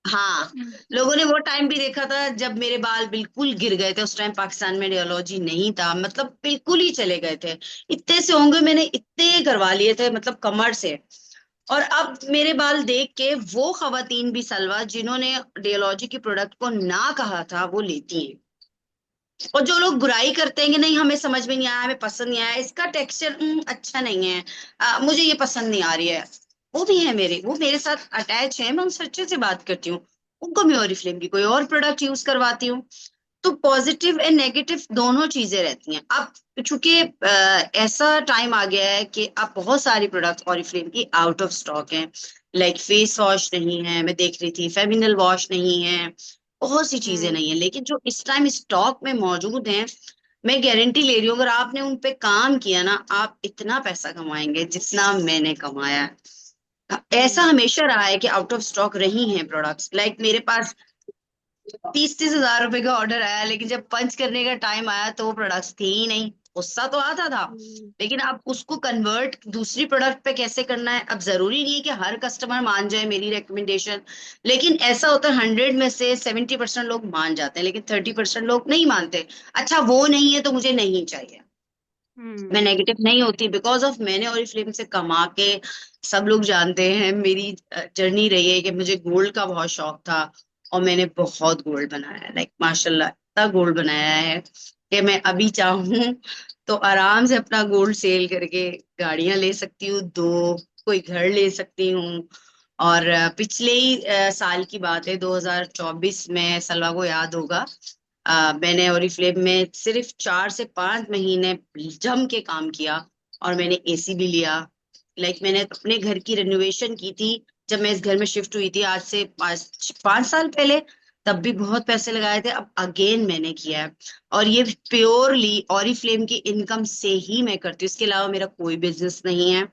हाँ, लोगों ने वो टाइम भी देखा था जब मेरे बाल बिल्कुल गिर गए थे। उस टाइम पाकिस्तान में रेडियोलॉजी नहीं था, मतलब बिल्कुल ही चले गए थे। इतने से होंगे, मैंने इतने करवा लिए थे, मतलब कमर से। और अब मेरे बाल देख के वो खवातीन भी सलवा, जिन्होंने रेडियोलॉजी की प्रोडक्ट को ना कहा था, वो लेती हैं। और जो लोग बुराई करते हैं कि नहीं हमें समझ में नहीं आया, हमें पसंद नहीं आया, इसका टेक्सचर अच्छा नहीं है, मुझे ये पसंद नहीं आ रही है, वो भी है मेरे, वो मेरे साथ अटैच है, मैं उनसे अच्छे से बात करती हूँ। उनको मैं ओरिफ्लेम की कोई और प्रोडक्ट यूज करवाती हूँ। तो पॉजिटिव एंड नेगेटिव दोनों चीजें रहती हैं। अब चूंकि ऐसा टाइम आ गया है कि अब बहुत सारी प्रोडक्ट्स ऑरिफ्लेम की आउट ऑफ स्टॉक हैं। लाइक फेस वॉश नहीं है, मैं देख रही थी फेमिनल वॉश नहीं है, बहुत सी चीजें हम्म। नहीं है, लेकिन जो इस टाइम स्टॉक में मौजूद हैं, मैं गारंटी ले रही हूँ अगर आपने उन पे काम किया ना, आप इतना पैसा कमाएंगे जितना मैंने कमाया है। ऐसा हम्म। हमेशा रहा है कि आउट ऑफ स्टॉक रही हैं प्रोडक्ट्स। लाइक मेरे पास 30-30 हजार रुपए का ऑर्डर आया, लेकिन जब पंच करने का टाइम आया तो वो प्रोडक्ट्स थी ही नहीं। गुस्सा तो आता था, हम्म। लेकिन अब उसको कन्वर्ट दूसरी प्रोडक्ट पे कैसे करना है। अब जरूरी नहीं है कि हर कस्टमर मान जाए मेरी रिकमेंडेशन, लेकिन ऐसा होता है 100 में से 70% लोग मान जाते हैं, लेकिन 30% लोग नहीं मानते। अच्छा वो नहीं है तो मुझे नहीं चाहिए। मैं हम्म। नेगेटिव नहीं होती, बिकॉज ऑफ मैंने ओरिफ्लेम से कमा के, सब लोग जानते हैं मेरी जर्नी रही है कि मुझे गोल्ड का बहुत शौक था, और मैंने बहुत गोल्ड बनाया है। लाइक माशाल्लाह इतना गोल्ड बनाया है कि मैं अभी चाहूँ तो आराम से अपना गोल्ड सेल करके गाड़ियां ले सकती हूँ, दो कोई घर ले सकती हूँ। और पिछले ही साल की बात है, 2024 में, सलवा को याद होगा, मैंने ओरिफ्लेम में सिर्फ 4 से 5 महीने जम के काम किया, और मैंने एसी भी लिया। लाइक मैंने अपने घर की रेनोवेशन की थी जब मैं इस घर में शिफ्ट हुई थी, आज से 5 5 साल पहले। तब भी बहुत पैसे लगाए थे, अब अगेन मैंने किया है। और ये प्योरली ओरिफ्लेम की इनकम से ही मैं करती हूँ, इसके अलावा मेरा कोई बिजनेस नहीं है।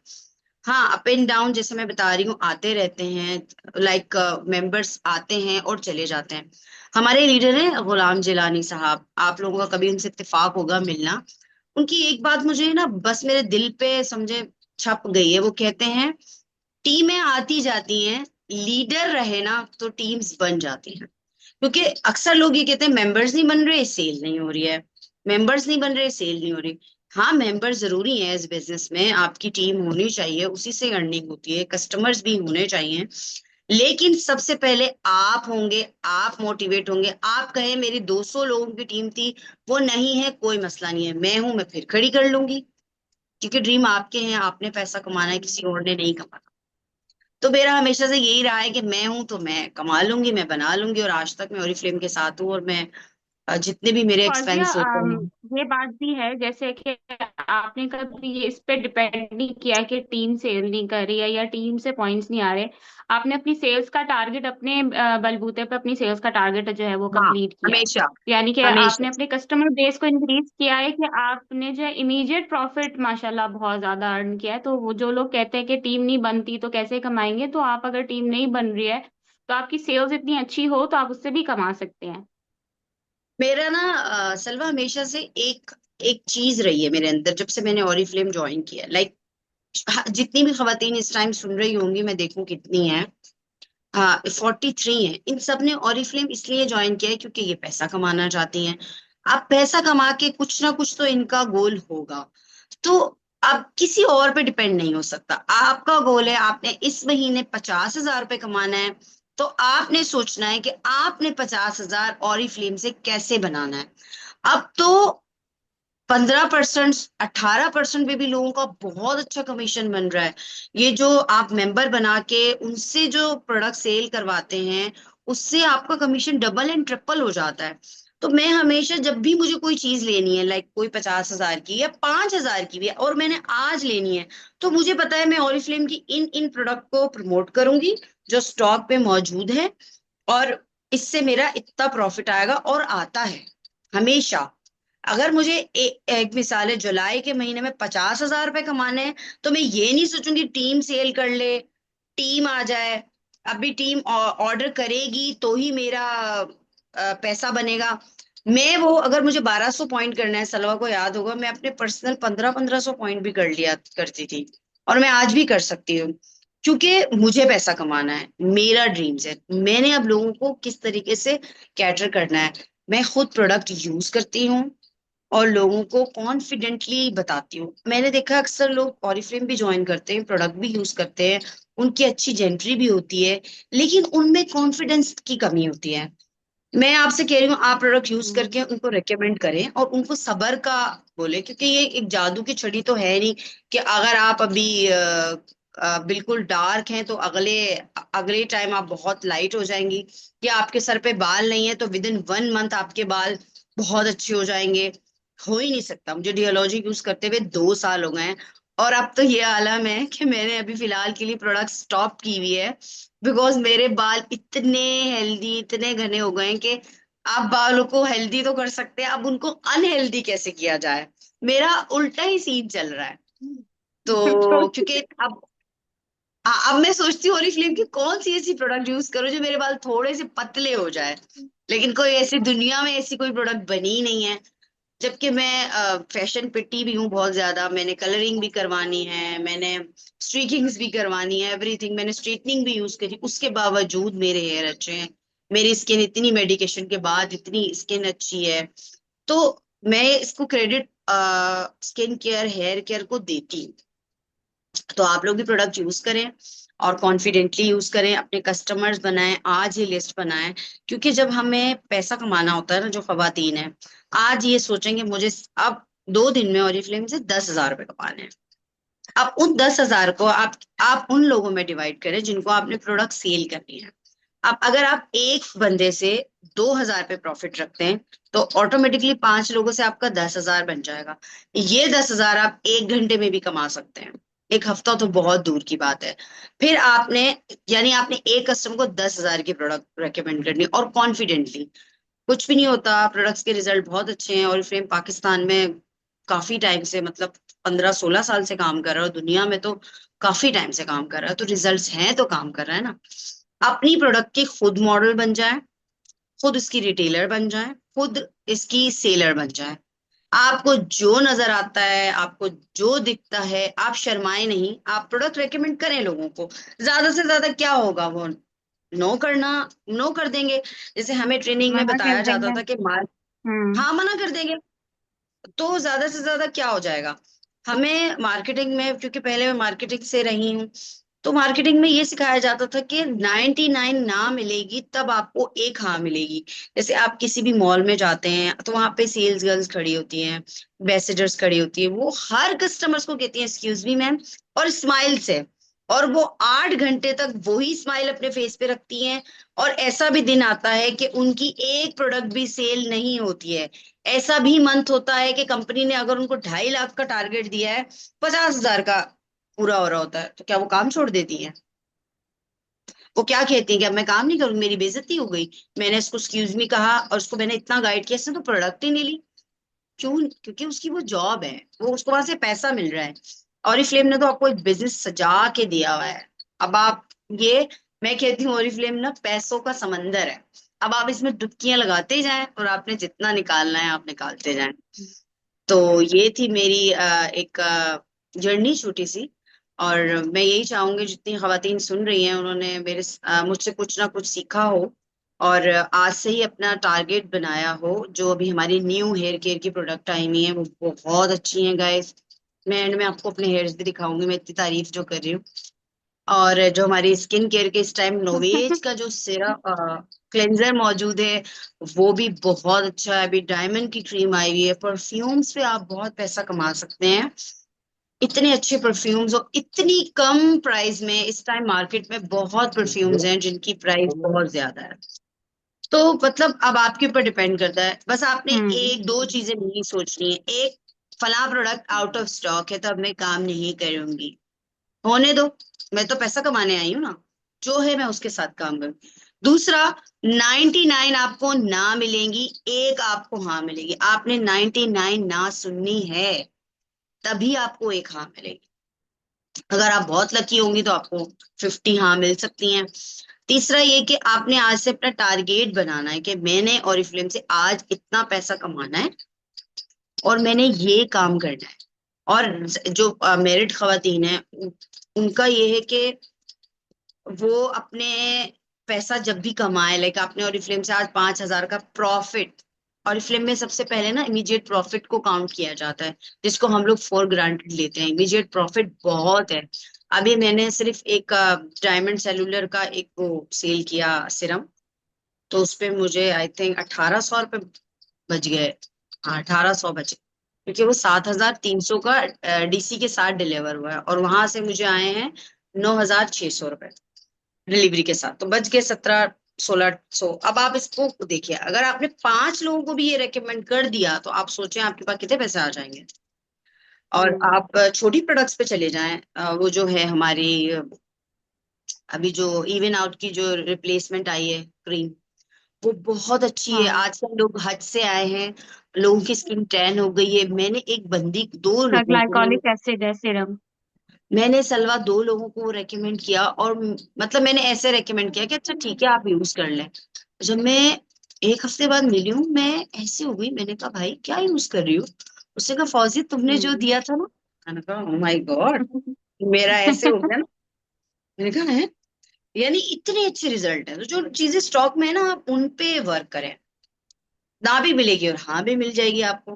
हाँ, अप एंड डाउन जैसे मैं बता रही हूँ आते रहते हैं। लाइक मेंबर्स आते हैं और चले जाते हैं। हमारे लीडर हैं गुलाम जिलानी साहब, आप लोगों का कभी उनसे इत्तेफाक होगा मिलना। उनकी एक बात मुझे ना बस मेरे दिल पे समझे छप गई है। वो कहते हैं टीमें आती जाती हैं, लीडर रहे ना तो टीम्स बन जाती हैं। क्योंकि अक्सर लोग ये कहते हैं मेंबर्स नहीं बन रहे सेल नहीं हो रही है, मेंबर्स नहीं बन रहे सेल नहीं हो रही। हाँ, मेंबर जरूरी है इस बिजनेस में, आपकी टीम होनी चाहिए, उसी से अर्निंग होती है, कस्टमर्स भी होने चाहिए। लेकिन सबसे पहले आप होंगे, आप मोटिवेट होंगे। आप कहें मेरी 200 लोगों की टीम थी, वो नहीं है कोई मसला नहीं है, मैं हूं, मैं फिर खड़ी कर लूंगी। क्योंकि ड्रीम आपके हैं, आपने पैसा कमाना है, किसी और ने नहीं कमाना। तो मेरा हमेशा से यही रहा है कि मैं हूं तो मैं कमा लूंगी, मैं बना लूंगी, और आज तक मैं ओरिफ्लेम के साथ हूँ। और मैं जितने भी मेरे फौजिया, एक्सपेंस होते हैं। ये बात भी है जैसे कि आपने कभी ये इस पे डिपेंड नहीं किया कि टीम सेल नहीं कर रही है या टीम से पॉइंट्स नहीं आ रहे। आपने अपनी सेल्स का टारगेट अपने बलबूते पे अपनी सेल्स का टारगेट जो है वो हाँ, कंप्लीट किया है। हमेशा यानी कि हमेशा। आपने अपने कस्टमर बेस को इंक्रीज किया है कि आपने जो इमीडिएट प्रॉफिट माशाल्लाह बहुत ज्यादा अर्न किया है। तो वो जो लोग कहते हैं कि टीम नहीं बनती तो कैसे कमाएंगे, तो आप अगर टीम नहीं बन रही है तो आपकी सेल्स इतनी अच्छी हो तो आप उससे भी कमा सकते हैं। मेरा ना सलवा हमेशा से एक एक चीज रही है मेरे अंदर, जब से मैंने ओरिफ्लेम ज्वाइन किया। लाइक जितनी भी खवातीन इस टाइम सुन रही होंगी, मैं देखूं कितनी है। हाँ, 43 है। इन सब ने ओरिफ्लेम इसलिए ज्वाइन किया है क्योंकि ये पैसा कमाना चाहती हैं। अब पैसा कमा के कुछ ना कुछ तो इनका गोल होगा। तो अब किसी और पे डिपेंड नहीं हो सकता। आपका गोल है, आपने इस महीने 50 हजार रुपये कमाना है, तो आपने सोचना है कि आपने 50 हजार ओरिफ्लेम से कैसे बनाना है। अब तो 15%, 18% पे भी लोगों का बहुत अच्छा कमीशन बन रहा है। ये जो आप मेंबर बना के उनसे जो प्रोडक्ट सेल करवाते हैं, उससे आपका कमीशन डबल एंड ट्रिपल हो जाता है। तो मैं हमेशा जब भी मुझे कोई चीज लेनी है, लाइक कोई 50 हजार की या 5 हजार की भी है, और मैंने आज लेनी है, तो मुझे पता है मैं ओरिफ्लेम की इन इन प्रोडक्ट को प्रमोट करूंगी जो स्टॉक पे मौजूद है, और इससे मेरा इतना प्रॉफिट आएगा, और आता है हमेशा। अगर मुझे एक मिसाल है, जुलाई के महीने में 50 हजार रुपए कमाने हैं, तो मैं ये नहीं सोचूंगी टीम सेल कर ले, टीम आ जाए। अभी टीम ऑर्डर करेगी तो ही मेरा पैसा बनेगा। मैं वो अगर मुझे 1200 पॉइंट करना है, सलवा को याद होगा मैं अपने पर्सनल 1500 पॉइंट भी कर लिया करती थी, और मैं आज भी कर सकती हूँ। क्योंकि मुझे पैसा कमाना है, मेरा ड्रीम्स है। मैंने अब लोगों को किस तरीके से कैटर करना है, मैं खुद प्रोडक्ट यूज करती हूँ और लोगों को कॉन्फिडेंटली बताती हूँ। मैंने देखा अक्सर लोग ऑरिफ्लेम भी ज्वाइन करते हैं, प्रोडक्ट भी यूज करते हैं, उनकी अच्छी जेंट्री भी होती है, लेकिन उनमें कॉन्फिडेंस की कमी होती है। मैं आपसे कह रही हूँ आप प्रोडक्ट यूज हम्म। करके उनको रेकमेंड करें, और उनको सब्र का बोले, क्योंकि ये एक जादू की छड़ी तो है नहीं कि अगर आप अभी बिल्कुल डार्क हैं तो अगले अगले टाइम आप बहुत लाइट हो जाएंगी, या आपके सर पे बाल नहीं है तो विद इन 1 मंथ आपके बाल बहुत अच्छे हो जाएंगे। हो ही नहीं सकता। मुझे डियोलॉजी यूज करते हुए 2 साल हो गए हैं, और अब तो ये आलम है कि मैंने अभी फिलहाल के लिए प्रोडक्ट स्टॉप की हुई है, बिकॉज मेरे बाल इतने हेल्दी, इतने घने हो गए हैं कि आप बालों को हेल्दी तो कर सकते हैं, अब उनको अनहेल्दी कैसे किया जाए, मेरा उल्टा ही सीन चल रहा है। तो क्योंकि अब मैं सोचती हूँ ओरिफ्लेम की कौन सी ऐसी प्रोडक्ट यूज करूँ जो मेरे बाल थोड़े से पतले हो जाए, लेकिन कोई ऐसी दुनिया में ऐसी कोई प्रोडक्ट बनी ही नहीं है। जबकि मैं फैशन पिटी भी हूँ बहुत ज्यादा, मैंने कलरिंग भी करवानी है, मैंने स्ट्रीकिंग्स भी करवानी है, एवरीथिंग, मैंने स्ट्रेटनिंग भी यूज करी, उसके बावजूद मेरे हेयर अच्छे हैं। मेरी स्किन इतनी मेडिकेशन के बाद इतनी स्किन अच्छी है। तो मैं इसको credit skin care, hair care को देती हूँ। तो आप लोग भी प्रोडक्ट यूज करें और कॉन्फिडेंटली यूज करें, अपने कस्टमर्स बनाएं, आज ही लिस्ट बनाएं। क्योंकि जब हमें पैसा कमाना होता है ना, जो खवातीन है, आज ये सोचेंगे मुझे अब 2 दिन में ऑरिफ्लेम से 10,000 रुपये कमाने हैं। अब उन 10,000 को आप उन लोगों में डिवाइड करें जिनको आपने प्रोडक्ट सेल करनी है। अब अगर आप एक बंदे से 2,000 पे प्रॉफिट रखते हैं, तो ऑटोमेटिकली 5 लोगों से आपका 10,000 बन जाएगा। ये 10,000 आप 1 घंटे में भी कमा सकते हैं। एक हफ्ता तो बहुत दूर की बात है। फिर आपने, यानी आपने एक कस्टमर को 10,000 की प्रोडक्ट रेकमेंड करनी और कॉन्फिडेंटली। कुछ भी नहीं होता, प्रोडक्ट्स के रिजल्ट बहुत अच्छे हैं। और फ्रेम पाकिस्तान में काफी टाइम से, मतलब 15-16 साल से काम कर रहा है, और दुनिया में तो काफी टाइम से काम कर रहा है, तो रिजल्ट्स हैं तो काम कर रहा है ना। अपनी प्रोडक्ट के खुद मॉडल बन जाए, खुद इसकी रिटेलर बन जाए, खुद इसकी सेलर बन जाए। आपको जो नजर आता है, आपको जो दिखता है, आप शर्माए नहीं, आप प्रोडक्ट रेकमेंड करें लोगों को। ज्यादा से ज्यादा क्या होगा, वो नो करना, नो कर देंगे। जैसे हमें ट्रेनिंग में मना कर बताया जाता देंगे। था कि मार, हम्म। हाँ, मना कर देंगे। तो ज्यादा से ज्यादा क्या हो जाएगा। हमें मार्केटिंग में, क्योंकि पहले मैं मार्केटिंग से रही हूँ, तो मार्केटिंग में ये सिखाया जाता था कि 99 ना मिलेगी तब आपको एक हाँ मिलेगी। जैसे आप किसी भी मॉल में जाते हैं तो वहां पे सेल्स गर्ल्स खड़ी होती हैं, एम्बेसडर्स खड़ी होती है, वो हर कस्टमर्स को कहती हैं एक्सक्यूज मी मैम, और स्माइल से। और वो 8 घंटे तक वही स्माइल अपने फेस पे रखती हैं। और ऐसा भी दिन आता है कि उनकी एक प्रोडक्ट भी सेल नहीं होती है। ऐसा भी मंथ होता है कि कंपनी ने अगर उनको 2.5 लाख का टारगेट दिया है, 50,000 का पूरा हो रहा होता है, तो क्या वो काम छोड़ देती है? वो क्या कहती है कि अब मैं काम नहीं करूंगी, मेरी बेइज्जती हो गई, मैंने इसको एक्सक्यूज मी कहा और उसको मैंने इतना गाइड किया, इसने तो प्रोडक्ट ही नहीं ली। क्यों? क्योंकि उसकी वो जॉब है, वो उसको वहां से पैसा मिल रहा है। ऑरिफ्लेम ने तो आपको एक बिजनेस सजा के दिया हुआ है। अब आप ये, मैं कहती हूँ ऑरिफ्लेम ना पैसों का समंदर है। अब आप इसमें डुबकियां लगाते जाएं और आपने जितना निकालना है आप निकालते जाएं। तो ये थी मेरी एक जर्नी छोटी सी। और मैं यही चाहूंगी जितनी खवातीन सुन रही हैं उन्होंने मुझसे कुछ ना कुछ सीखा हो, और आज से ही अपना टारगेट बनाया हो। जो अभी हमारी न्यू हेयर केयर की प्रोडक्ट आई हुई है वो बहुत अच्छी हैं गाइस। मैं एंड में आपको अपने हेयर्स भी दिखाऊंगी, मैं इतनी तारीफ जो कर रही हूँ। और जो हमारी स्किन केयर के इस टाइम नोवेज का जो सिरप क्लेंजर मौजूद है, वो भी बहुत अच्छा है। अभी डायमंड की क्रीम आई हुई है। परफ्यूम्स पे आप बहुत पैसा कमा सकते हैं। इतने अच्छे परफ्यूम्स और इतनी कम प्राइस में, इस टाइम मार्केट में बहुत परफ्यूम्स हैं जिनकी प्राइस बहुत ज्यादा है। तो मतलब अब आपके ऊपर डिपेंड करता है, बस आपने हम्म। एक दो चीजें नहीं सोचनी है। एक, फला प्रोडक्ट आउट ऑफ स्टॉक है तो अब मैं काम नहीं करूंगी, होने दो, मैं तो पैसा कमाने आई हूँ ना, जो है मैं उसके साथ काम करूँ। दूसरा, 99 आपको ना मिलेंगी, एक आपको हाँ मिलेगी। आपने 99 ना सुननी है, तभी आपको एक हाँ मिलेगी। अगर आप बहुत लकी होंगी तो आपको 50 हाँ मिल सकती हैं। तीसरा ये कि आपने आज से अपना टारगेट बनाना है कि मैंने ऑरिफ्लेम से आज इतना पैसा कमाना है और मैंने ये काम करना है। और जो मैरिड खवातीन है, उनका ये है कि वो अपने पैसा जब भी कमाए, लाइक आपने ऑरिफ्लेम से आज 5,000 का प्रॉफिट, ऑरिफ्लेम में सबसे पहले ना इमीडिएट प्रॉफिट को काउंट किया जाता है, जिसको हम लोग फॉर ग्रांटेड लेते हैं। इमीडिएट प्रॉफिट बहुत है। अभी मैंने सिर्फ एक डायमंड सेलुलर का एक वो सेल किया सिरम, तो उस पे मुझे आई थिंक 1,800 रुपये बच गए। हाँ, 1,800 बचे, क्योंकि वो 7,300 का डीसी के साथ डिलीवर हुआ है, और वहां से मुझे आए हैं 9,600 रुपये डिलीवरी के साथ, तो बच गए 17 1600। अब आप इसको देखिए, अगर आपने 5 लोगों को भी ये रेकमेंड कर दिया तो आप सोचें आपके पास कितने पैसे आ जाएंगे। और हम्म। आप छोटी प्रोडक्ट्स पे चले जाएं, वो जो है हमारी अभी जो इवन आउट की जो रिप्लेसमेंट आई है क्रीम, वो बहुत अच्छी है। हाँ, आजकल लोग हज से आए हैं, लोगों की स्किन टैन हो गई है। मैंने एक बंदी, दो उसका लोगों को मैंने ग्लाइकोलिक एसिड है सीरम। मैंने सलवा 2 लोगों को रेकमेंड किया, और मतलब मैंने ऐसे रेकमेंड किया कि अच्छा ठीक है आप यूज कर लें। जब मैं 1 हफ्ते बाद मिली हूँ, मैं ऐसे हो गई, मैंने कहा भाई क्या यूज कर रही हो? उसने कहा फौजी तुमने जो हम्म। दिया था ना। मैंने कहा ओ माय गॉड, मेरा ऐसे हो गया ना। मैंने कहा है, यानी इतने अच्छे रिजल्ट है। तो जो चीजें स्टॉक में है ना, आप उन पे वर्क करें। ना भी मिलेगी और हाँ भी मिल जाएगी आपको।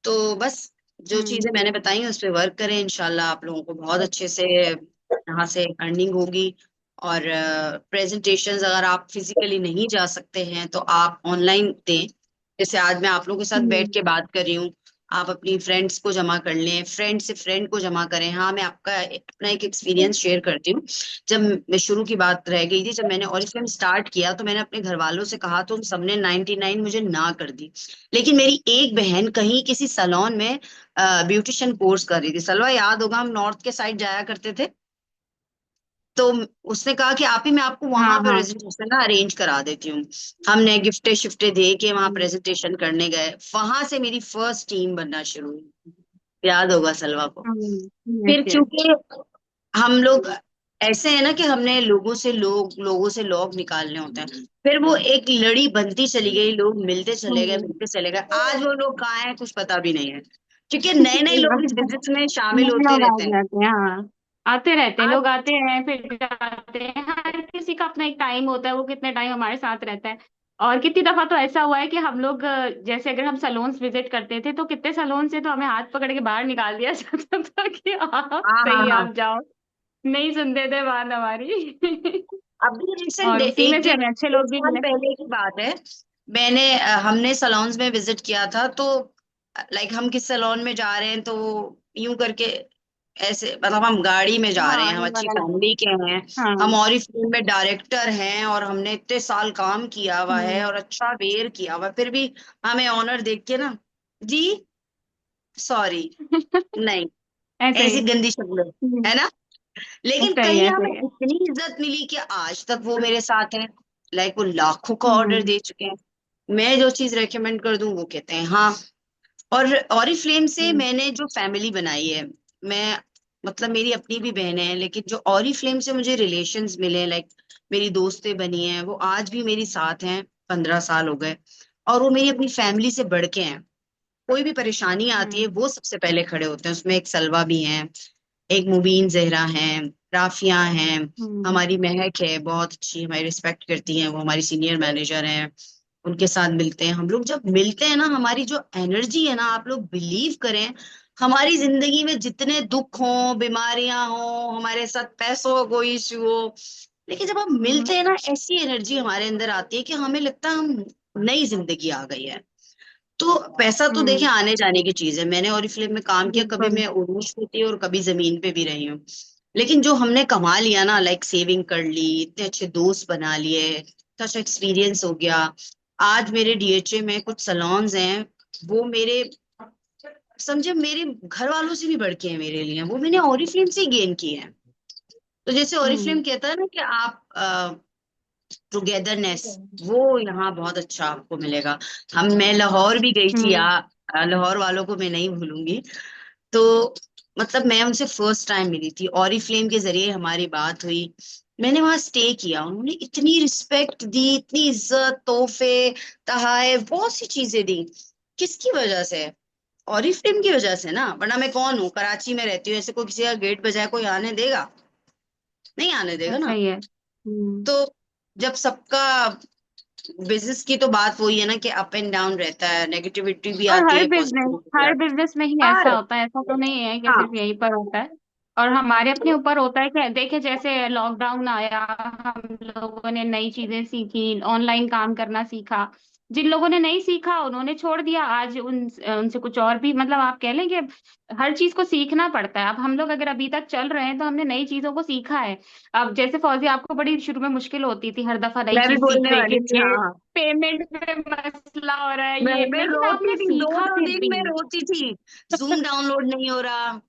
तो बस जो चीजें हम्म। मैंने बताई हैं उस पे वर्क करें, इंशाल्लाह आप लोगों को बहुत अच्छे से यहाँ से अर्निंग होगी। और प्रेजेंटेशंस अगर आप फिजिकली नहीं जा सकते हैं तो आप ऑनलाइन दें। जैसे आज मैं आप लोगों के साथ बैठ हम्म। के बात कर रही हूँ, आप अपनी फ्रेंड्स को जमा कर लें, फ्रेंड से फ्रेंड को जमा करें। हाँ, मैं आपका अपना एक एक्सपीरियंस शेयर करती हूँ। जब मैं शुरू की बात रह गई थी, जब मैंने ऑरिफ्लेम स्टार्ट किया तो मैंने अपने घर वालों से कहा, तो उन सबने 99 मुझे ना कर दी। लेकिन मेरी एक बहन कहीं किसी सलोन में ब्यूटिशियन कोर्स कर रही थी। सलवा याद होगा, हम नॉर्थ के साइड जाया करते थे। तो उसने कहा कि आप ही, मैं आपको हाँ वहां पर हाँ। रेजिडेंशियल ना अरेंज करा देती हूँ। हमने गिफ्टे शिफ्टे दे के वहां हम्म। प्रेजेंटेशन करने गए, वहां से मेरी फर्स्ट टीम बनना शुरू हुई। याद होगा सलवा को। यस फिर यस। क्योंकि हम लोग ऐसे है ना कि हमने लोगों से लोग निकालने होते हैं। फिर वो एक लड़ी बनती चली गई, लोग हम्म। मिलते चले गए। आज वो लोग कहाँ हैं कुछ पता भी नहीं है, क्योंकि नए नए सही लोग इस बात है। बिजनेस में शामिल नए होते लोग आ रहते हैं। जाते हैं, हाँ। आते रहते हैं आज लोग, आते हैं फिर जाते हैं, हर किसी का अपना एक टाइम होता है, वो कितने टाइम हमारे साथ रहता है। और कितनी दफा तो ऐसा हुआ है कि हम लोग जैसे अगर हम सलोन्स विजिट करते थे तो कितने सलोन से तो हमें हाथ पकड़ के बाहर निकाल दिया जाता था कि आप हाँ हाँ सही है, हाँ। आप जाओ। नहीं सुनते थे बात हमारी। अभी रिसेंट और उसी में एक से डेढ़ हमें अच्छे डेढ़ लोग भी साल मिले। पहले की बात है। हमने सलोन्स में विजिट किया था, तो लाइक हम किस सलोन में जा रहे हैं तो यूं करके ऐसे, मतलब हम गाड़ी में जा रहे हाँ, हैं, हम ये अच्छी वाला। फैमिली के हैं। हम हाँ। और फिल्म में डायरेक्टर हैं और हमने इतने साल काम किया हुआ है हम्म। और अच्छा वेयर किया हुआ है, फिर भी हमें ऑनर देख के ना, जी सॉरी, नहीं, ऐसे ही। ऐसी गंदी शक्ल है ना। लेकिन सही कहीं है हमें सही है। इतनी इज्जत मिली कि आज तक वो मेरे साथ हैं। लाइक वो लाखों का ऑर्डर हम्म। दे चुके हैं। मैं जो चीज रेकमेंड कर दूं वो कहते हैं हाँ। और ऑरिफ्लेम से हम्म। मैंने जो फैमिली बनाई है, मैं मतलब मेरी अपनी भी बहनें हैं, लेकिन जो ऑरिफ्लेम से मुझे रिलेशंस मिले, लाइक मेरी दोस्तें बनी हैं, वो आज भी मेरी साथ हैं। 15 साल हो गए, और वो मेरी अपनी फैमिली से बढ़ के हैं। कोई भी परेशानी आती है हम्म। वो सबसे पहले खड़े होते हैं। उसमें एक सलवा भी है, एक मुबीन जहरा है, राफिया हैं, हम्म। हमारी महक है, बहुत अच्छी हमारी रिस्पेक्ट करती हैं, वो हमारी सीनियर मैनेजर हैं। उनके साथ मिलते हैं हम लोग, जब मिलते हैं ना, हमारी जो एनर्जी है ना, आप लोग बिलीव करें, हमारी जिंदगी में जितने दुख हों, बीमारियां हों, हमारे साथ पैसों का कोई इश्यू हो, लेकिन जब हम हम्म। मिलते हैं ना, ऐसी एनर्जी हमारे अंदर आती है कि हमें लगता है हम नई जिंदगी आ गई है। तो पैसा तो देखिए हम्म। आने जाने की चीज है। मैंने ओरिफ्लेम में काम किया, कभी बिल्कुल। मैं उर्वश पे थी और कभी जमीन पे भी रही हूँ। लेकिन जो हमने कमा लिया ना, लाइक सेविंग कर ली, इतने अच्छे दोस्त बना लिए, इतना अच्छा एक्सपीरियंस हो गया। आज मेरे डीएचए में कुछ सलोन्स हैं, वो मेरे, समझे, मेरे घर वालों से भी बढ़ के हैं मेरे लिए। वो मैंने ओरिफ्लेम से ही गेन किए हैं। तो जैसे ओरिफ्लेम हम्म। कहता है ना कि आप टुगेदरनेस, वो यहाँ बहुत अच्छा आपको मिलेगा। मैं लाहौर भी गई थी हम्म। लाहौर वालों को मैं नहीं भूलूंगी। तो मतलब मैं उनसे फर्स्ट टाइम मिली थी, ऑरिफ्लेम के जरिए हमारी बात हुई। मैंने वहां स्टे किया, उन्होंने इतनी रिस्पेक्ट दी, इतनी इज्जत, तोहफे, तहाए, बहुत सी चीजें दी। किसकी वजह से? ऑरिफ्लेम की वजह से ना। वरना मैं कौन हूँ, कराची में रहती हूँ, ऐसे कोई किसी का गेट बजाए कोई आने देगा? नहीं आने देगा ऐसा ना। ही है। हम्म। तो जब सबका बिजनेस की तो बात वही है ना कि अप एंड डाउन रहता है, नेगेटिविटी भी और आती हर है, बिजनेस, पॉजिटिविटी भी हर आती बिजनेस में ही है। ऐसा हर, होता है, ऐसा तो नहीं है कि हाँ सिर्फ यहीं पर होता है। और हमारे अपने ऊपर होता है कि देखिए जैसे लॉकडाउन आया, हम लोगों ने नई चीजें सीखी, ऑनलाइन काम करना सीखा। जिन लोगों ने नहीं सीखा उन्होंने छोड़ दिया, आज उनसे कुछ और भी, मतलब आप कह लें कि हर चीज को सीखना पड़ता है। अब हम लोग अगर अभी तक चल रहे हैं तो हमने नई चीजों को सीखा है। अब जैसे फौजी, आपको बड़ी शुरू में मुश्किल होती थी हर दफा नई मैं भी चीज बोलने सीखने के वाली थी, लिए, हाँ। पेमेंट में मसला हो रहा है मैं ये, भी लेकिन रोती आपने थी, दो सीखा दो फिर दिन भी। में रोती थी। जूम डाउनलोड नहीं हो रहा,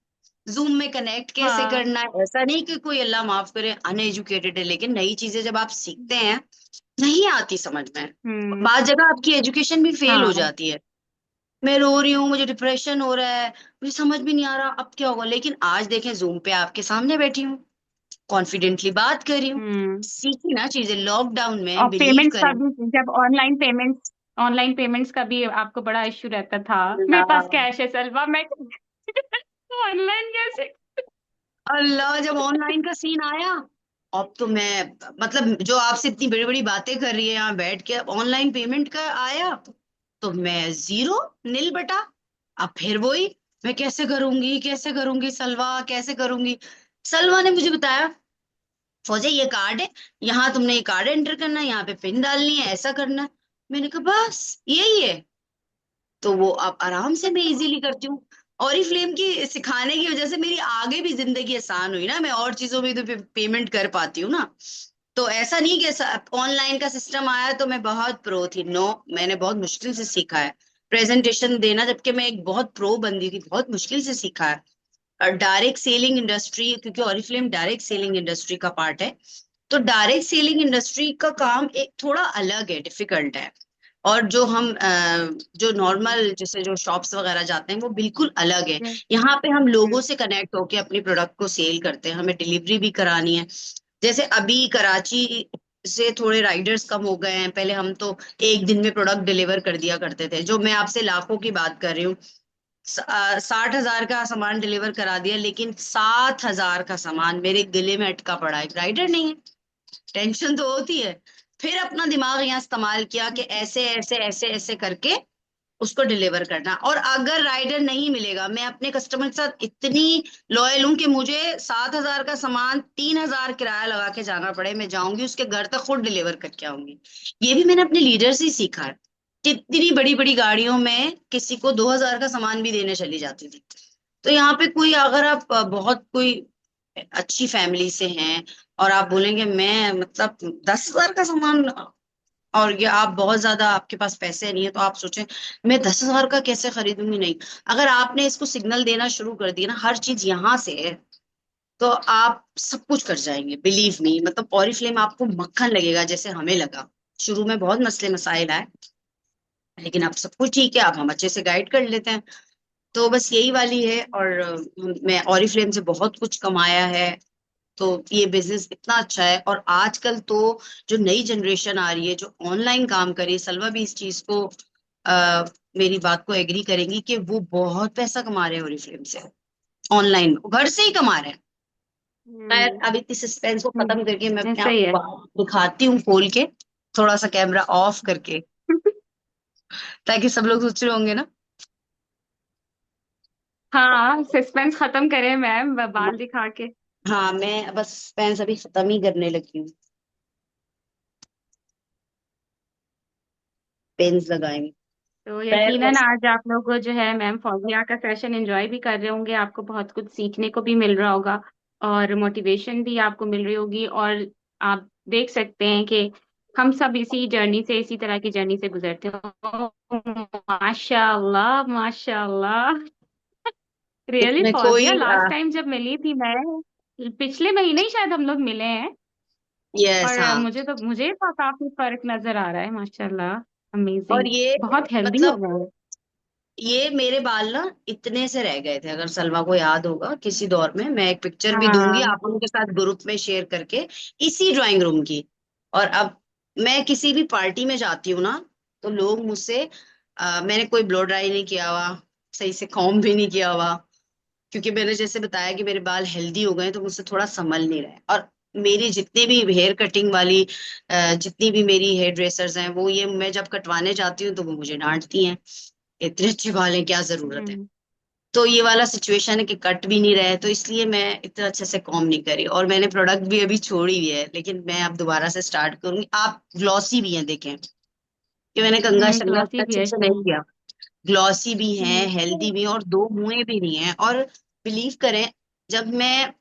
जूम में कनेक्ट कैसे हाँ। करना है। ऐसा नहीं कि कोई अल्लाह माफ करे अनएजुकेटेड है, लेकिन नई चीजें जब आप सीखते हैं नहीं आती समझ में। हम्म। बाद जगह आपकी एजुकेशन भी फेल हो हाँ। जाती है। मैं रो रही हूँ, मुझे डिप्रेशन हो रहा है, मुझे समझ भी नहीं आ रहा अब क्या होगा, लेकिन आज देखें जूम पे आपके सामने बैठी हूँ, कॉन्फिडेंटली बात कर रही हूँ। हम्म। सीखी ना चीजें लॉकडाउन और में, बिलीव पेमेंट्स का करें। भी, जब ऑनलाइन पेमेंट्स का भी आपको बड़ा इश्यू रहता था, मेरे पास अल्लाह, कैश है सलवा, मैं ऑनलाइन कैसे। अल्लाह जब ऑनलाइन का सीन आया, अब तो मैं, मतलब जो आपसे इतनी बड़ी बड़ी बातें कर रही है यहाँ बैठ के, अब ऑनलाइन पेमेंट का आया तो मैं जीरो, नील बटा। अब फिर वही, मैं कैसे करूंगी, कैसे करूंगी सलवा, कैसे करूंगी। सलवा ने मुझे बताया, फौजे ये कार्ड है, यहाँ तुमने ये कार्ड एंटर करना है, यहाँ पे पिन डालनी है, ऐसा करना है। मैंने कहा बस यही है। तो वो अब आराम से मैं इजीली करती हूँ। ऑरिफ्लेम की सिखाने की वजह से मेरी आगे भी जिंदगी आसान हुई ना, मैं और चीजों में तो पेमेंट कर पाती हूँ ना। तो ऐसा नहीं कि ऑनलाइन का सिस्टम आया तो मैं बहुत प्रो थी, नो। मैंने बहुत मुश्किल से सीखा है प्रेजेंटेशन देना, जबकि मैं एक बहुत प्रो बंदी थी, बहुत मुश्किल से सीखा है। और डायरेक्ट सेलिंग इंडस्ट्री, क्योंकि ऑरिफ्लेम डायरेक्ट सेलिंग इंडस्ट्री का पार्ट है, तो डायरेक्ट सेलिंग इंडस्ट्री का काम एक थोड़ा अलग है, डिफिकल्ट है। और जो हम जो नॉर्मल जैसे जो शॉप्स वगैरह जाते हैं वो बिल्कुल अलग है। यहाँ पे हम लोगों हम्म। से कनेक्ट होके अपनी प्रोडक्ट को सेल करते हैं, हमें डिलीवरी भी करानी है। जैसे अभी कराची से थोड़े राइडर्स कम हो गए हैं, पहले हम तो एक दिन में प्रोडक्ट डिलीवर कर दिया करते थे, जो मैं आपसे लाखों की बात कर रही हूँ। 60,000 का सामान डिलीवर करा दिया, लेकिन 7,000 का सामान मेरे गले में अटका पड़ा है, राइडर नहीं है। टेंशन तो होती है। फिर अपना दिमाग यहाँ इस्तेमाल किया कि ऐसे ऐसे ऐसे ऐसे करके उसको डिलीवर करना। और अगर राइडर नहीं मिलेगा, मैं अपने कस्टमर के साथ इतनी लॉयल हूं कि मुझे 7,000 का सामान 3,000 किराया लगा के जाना पड़े, मैं जाऊंगी उसके घर तक खुद डिलीवर करके आऊंगी। ये भी मैंने अपने लीडर से ही सीखा है। कितनी बड़ी बड़ी गाड़ियों में किसी को 2,000 का सामान भी देने चली जाती थी। तो यहाँ पे कोई, अगर आप बहुत कोई अच्छी फैमिली से हैं और आप बोलेंगे मैं मतलब 10,000 का सामान, और ये आप बहुत ज्यादा आपके पास पैसे नहीं है, तो आप सोचें मैं 10,000 का कैसे खरीदूंगी, नहीं। अगर आपने इसको सिग्नल देना शुरू कर दिया ना, हर चीज यहाँ से है, तो आप सब कुछ कर जाएंगे, बिलीव मी। मतलब ऑरिफ्लेम आपको मक्खन लगेगा जैसे हमें लगा। शुरू में बहुत मसले मसाइल आए, लेकिन अब सब कुछ ठीक है, अब हम अच्छे से गाइड कर लेते हैं। तो बस यही वाली है। और मैं ऑरिफ्लेम से बहुत कुछ कमाया है। तो ये बिजनेस इतना अच्छा है। और आजकल तो जो नई जनरेशन आ रही है जो ऑनलाइन काम कर रही है, सलवा भी इस चीज को मेरी बात को एग्री करेंगी कि वो बहुत पैसा कमा रहे हैं ओरिफ्लेम से, ऑनलाइन घर से ही कमा रहे हैं। खैर, हम्म। अब इतनी सस्पेंस को खत्म करके मैं अपने सही आपको है। बात दिखाती हूँ खोल के, थोड़ा सा कैमरा ऑफ करके, ताकि सब लोग सोच रहे होंगे ना। हाँ, सस्पेंस खत्म करें मैम, बाल दिखा के। हाँ, मैं बस सस्पेंस अभी खत्म ही करने लगी हूँ। पेन्स लगाएंगे। तो खैर यकीनन बस। आज आप लोग जो है मैम फौजिया का सेशन एंजॉय भी कर रहे होंगे, आपको बहुत कुछ सीखने को भी मिल रहा होगा और मोटिवेशन भी आपको मिल रही होगी। और आप देख सकते हैं कि हम सब इसी जर्नी से, इसी तरह की जर्नी से गुजरते हो। माशाल्लाह माशाल्लाह। रियली इसमें फौजिया, कोई लास्ट टाइम जब मिली थी मैं, पिछले महीने ही शायद हम लोग मिले हैं। यस, और हाँ। मुझे तो काफी फर्क नजर आ रहा है, माशाल्लाह। और अमेजिंग। ये बहुत हेल्दी हो मतलब गए हो। ये मेरे बाल ना इतने से रह गए थे, अगर सलमा को याद होगा किसी दौर में, मैं एक पिक्चर भी दूंगी हाँ। आप लोगों के साथ ग्रुप में शेयर करके, इसी ड्राइंग रूम की। और अब मैं किसी भी पार्टी में जाती हूँ ना, तो लोग मुझसे मैंने कोई ब्लो ड्राई नहीं किया हुआ, सही से कॉम्ब भी नहीं किया हुआ, क्योंकि मैंने जैसे बताया कि मेरे बाल हेल्दी हो गए तो मुझसे थोड़ा संभल नहीं रहे। और मेरी जितनी भी हेयर कटिंग वाली जितनी भी मेरी हेयर ड्रेसर्स हैं, वो ये मैं जब कटवाने जाती हूँ तो वो मुझे डांटती हैं, इतने अच्छे बाल हैं, क्या जरूरत है। हम्म। तो ये वाला सिचुएशन है कि कट भी नहीं रहे, तो इसलिए मैं इतना अच्छे से कॉम नहीं करी, और मैंने प्रोडक्ट भी अभी छोड़ी हुई है, लेकिन मैं अब दोबारा से स्टार्ट करूंगी। आप ग्लॉसी भी हैं देखें, कि मैंने कंघा शंघा ग्लॉसी इतना भी अच्छे है से नहीं skin। किया। ग्लॉसी भी है, हेल्दी हम्म। भी है, और दो मुंहे भी नहीं है। और बिलीव करें, जब मैं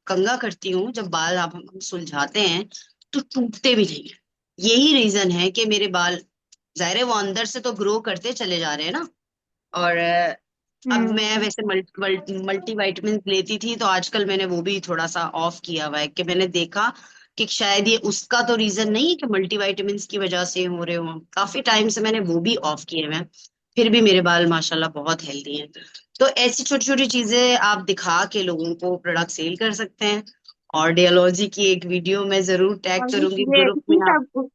कंघा करती हूँ, जब बाल आप हम सुलझाते हैं, तो टूटते भी नहीं है। यही रीजन है कि मेरे बाल, जाहिर है वो अंदर से तो ग्रो करते चले जा रहे हैं ना। और अब मैं हम्म। वैसे मल्टी वाइटमिन लेती थी, तो आजकल मैंने वो भी थोड़ा सा ऑफ किया हुआ है, कि मैंने देखा कि शायद ये उसका तो रीजन नहीं है कि मल्टी वाइटमिन की वजह से हो रहे हो। काफी टाइम से मैंने वो भी ऑफ किए हुए हैं, फिर भी मेरे बाल माशाल्लाह बहुत हेल्दी हैं। तो ऐसी छोटी छोटी चीजें आप दिखा के लोगों को प्रोडक्ट सेल कर सकते हैं। और डियोलॉजी की एक वीडियो मैं जरूर टैग और करूंगी ये ग्रुप में। इसी सब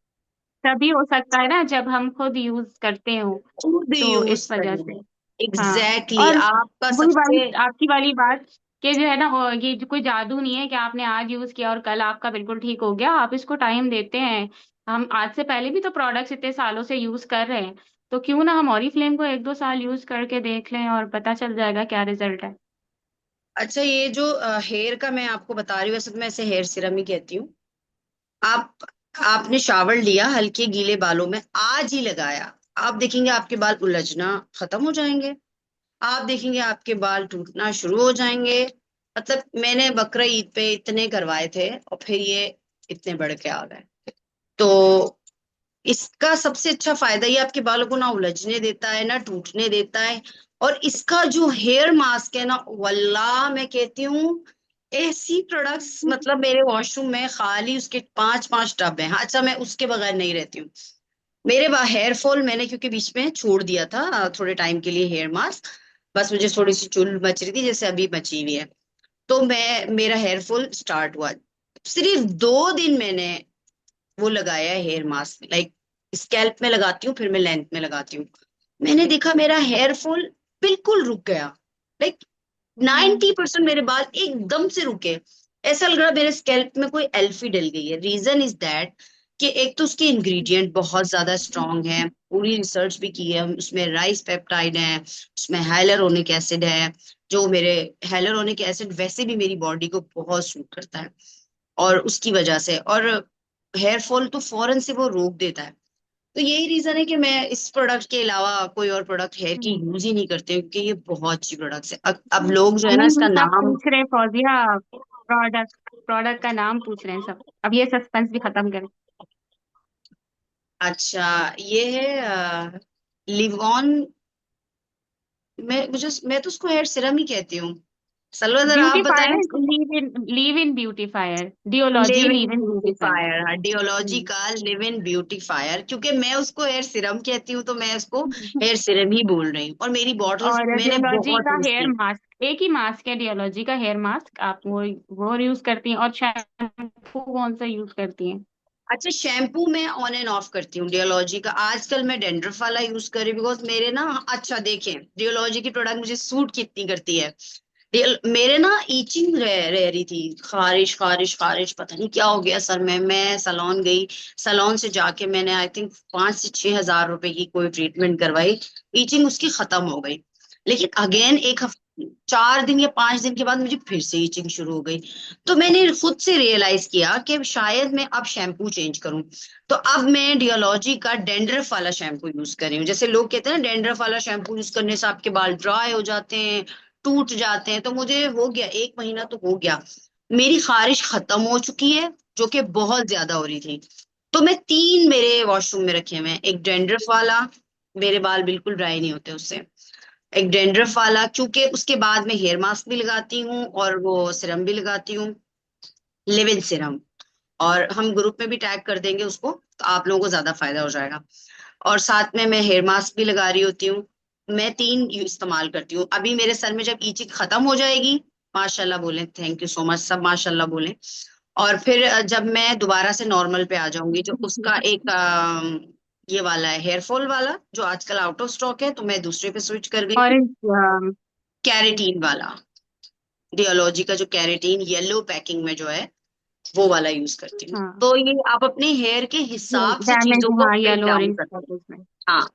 तभी हो सकता है ना जब हम खुद यूज करते हो, खुद तो यूज इस वजह से। करें। हाँ। एग्जैक्टली और आपका वही वाली सबसे। आपकी वाली बात कि जो है ना, ये जो कोई जादू नहीं है कि आपने आज यूज किया और कल आपका बिल्कुल ठीक हो गया। आप इसको टाइम देते हैं। हम आज से पहले भी तो प्रोडक्ट्स इतने सालों से यूज कर रहे हैं, तो क्यों ना हम ऑरिफ्लेम को 1-2 साल यूज करके देख लें और पता चल जाएगा क्या रिजल्ट है। अच्छा, ये जो हेयर का मैं आपको बता रही हूँ, वैसे तो मैं इसे हेयर सीरम ही कहती हूँ। आप आपने शावर लिया, हल्के गीले बालों में आज ही लगाया, आप देखेंगे आपके बाल उलझना खत्म हो जाएंगे। आप देखेंगे आपके बाल टूटना शुरू हो जाएंगे। मतलब मैंने बकरा ईद पे इतने करवाए थे, और फिर ये इतने बढ़ के आ गए। तो इसका सबसे अच्छा फायदा ये आपके बालों को ना उलझने देता है, ना टूटने देता है। और इसका जो हेयर मास्क है ना, वल्लाह मैं कहती हूँ, ऐसी प्रोडक्ट्स, मतलब मेरे वॉशरूम में खाली उसके 5-5 टब हैं। हाँ, अच्छा, मैं उसके बगैर नहीं रहती हूँ। मेरे हेयर फॉल मैंने क्योंकि बीच में छोड़ दिया था थोड़े टाइम के लिए हेयर मास्क। बस मुझे थोड़ी सी चुल मच रही थी, जैसे अभी मची हुई है। तो मैं मेरा हेयर फॉल स्टार्ट हुआ, सिर्फ 2 दिन मैंने वो लगाया है हेयर मास्क। लाइक स्कैल्प में लगाती हूँ, फिर मैं लेंथ में लगाती हूँ। मैंने देखा मेरा हेयर फॉल बिल्कुल रुक गया। लाइक हम्म। 90% मेरे बाल एकदम से रुके। ऐसा लग रहा मेरे स्कैल्प में कोई एल्फी डल गई है। रीजन इज दैट कि एक तो उसके इंग्रेडिएंट बहुत ज्यादा स्ट्रांग है, पूरी रिसर्च भी की है उसमें। राइस पेप्टाइड है, उसमें हाइलुरोनिक एसिड है, जो मेरे हाइलुरोनिक एसिड वैसे भी मेरी बॉडी को बहुत सूट करता है। और उसकी वजह से, और हेयर फॉल तो फौरन से वो रोक देता है। तो यही रीजन है कि मैं इस प्रोडक्ट के अलावा कोई और प्रोडक्ट हेयर की यूज ही नहीं करती हूँ, क्योंकि ये बहुत अच्छी प्रोडक्ट्स है। अब लोग जो है ना नहीं, इसका हम सब नाम। पूछ रहे हैं फौजिया, प्रोडक्ट प्रोडक्ट का नाम पूछ रहे हैं सब। अब ये सस्पेंस भी खत्म करें। अच्छा, ये है लिव ऑन। मैं तो उसको हेयर सिरम ही कहती हूँ। सलवदर, आप बताएं ब्यूटीफायर, इसको। लीव इन ब्यूटीफायर, डियोलॉजी live in live in beautifier. Beautifier, हाँ, डियोलॉजी हम्म। का लिव इन ब्यूटीफायर। क्योंकि मैं उसको हेयर सिरम कहती हूँ, तो मैं उसको हेयर सिरम ही बोल रही हूँ। और मेरी बॉटल्स और मैंने डियोलॉजी बहुत का यूज हेयर की। मास्क, एक ही मास्क है डियोलॉजी का हेयर मास्क, आप वो यूज करती हैं? और शैम्पू कौन सा यूज करती हैं? अच्छा, शैम्पू मैं ऑन एंड ऑफ करती हूँ डियोलॉजी का। आजकल मैं डेंड्रफ वाला यूज कर रही हूँ, बिकॉज मेरे ना, अच्छा देखें, डियोलॉजी की प्रोडक्ट मुझे सूट कितनी करती है। मेरे ना ईचिंग रह रही थी, खारिश खारिश खारिश, पता नहीं क्या हो गया सर में। मैं सलोन गई, सलोन से जाके मैंने आई थिंक 5 से 6 हज़ार रुपए की कोई ट्रीटमेंट करवाई। ईचिंग उसकी खत्म हो गई, लेकिन अगेन एक हफ्ते, 4 दिन या 5 दिन के बाद मुझे फिर से ईचिंग शुरू हो गई। तो मैंने खुद से रियलाइज किया कि शायद मैं अब शैम्पू चेंज करूं। तो अब मैं डियोलॉजी का डेंड्रफ वाला शैम्पू यूज कर रही हूँ। जैसे लोग कहते हैं ना, डेंड्रफ वाला शैम्पू यूज करने से आपके बाल ड्राई हो जाते हैं, टूट जाते हैं। तो मुझे हो गया, 1 महीना तो हो गया, मेरी खारिश खत्म हो चुकी है, जो कि बहुत ज्यादा हो रही थी। तो मैं 3 मेरे वॉशरूम में रखे हुए हैं। एक डेंड्रफ वाला, मेरे बाल बिल्कुल ड्राई नहीं होते उससे। एक डेंड्रफ वाला, क्योंकि उसके बाद में हेयर मास्क भी लगाती हूँ और वो सिरम भी लगाती हूँ, लिव इन सिरम। और हम ग्रुप में भी टैग कर देंगे उसको, तो आप लोगों को ज्यादा फायदा हो जाएगा। और साथ में मैं हेयर मास्क भी लगा रही होती हूँ। मैं 3 इस्तेमाल करती हूँ। अभी मेरे सर में जब ईचिंग खत्म हो जाएगी, माशाल्लाह बोलें, थैंक यू सो मच, सब माशाल्लाह बोलें। और फिर जब मैं दोबारा से नॉर्मल पे आ जाऊंगी, जो उसका एक ये वाला है हेयर फॉल वाला, जो आजकल आउट ऑफ स्टॉक है, तो मैं दूसरे पे स्विच कर गई हूँ। ऑरेंज। कैरेटीन वाला, डियोलॉजी का जो कैरेटीन येलो पैकिंग में जो है, वो वाला यूज करती हूँ। हाँ, तो ये आप अपने हेयर के हिसाब से डैमेज, चीजों को हाँ, ब्रेक येलो डाउन ऑरेंज करते हैं। में। हाँ।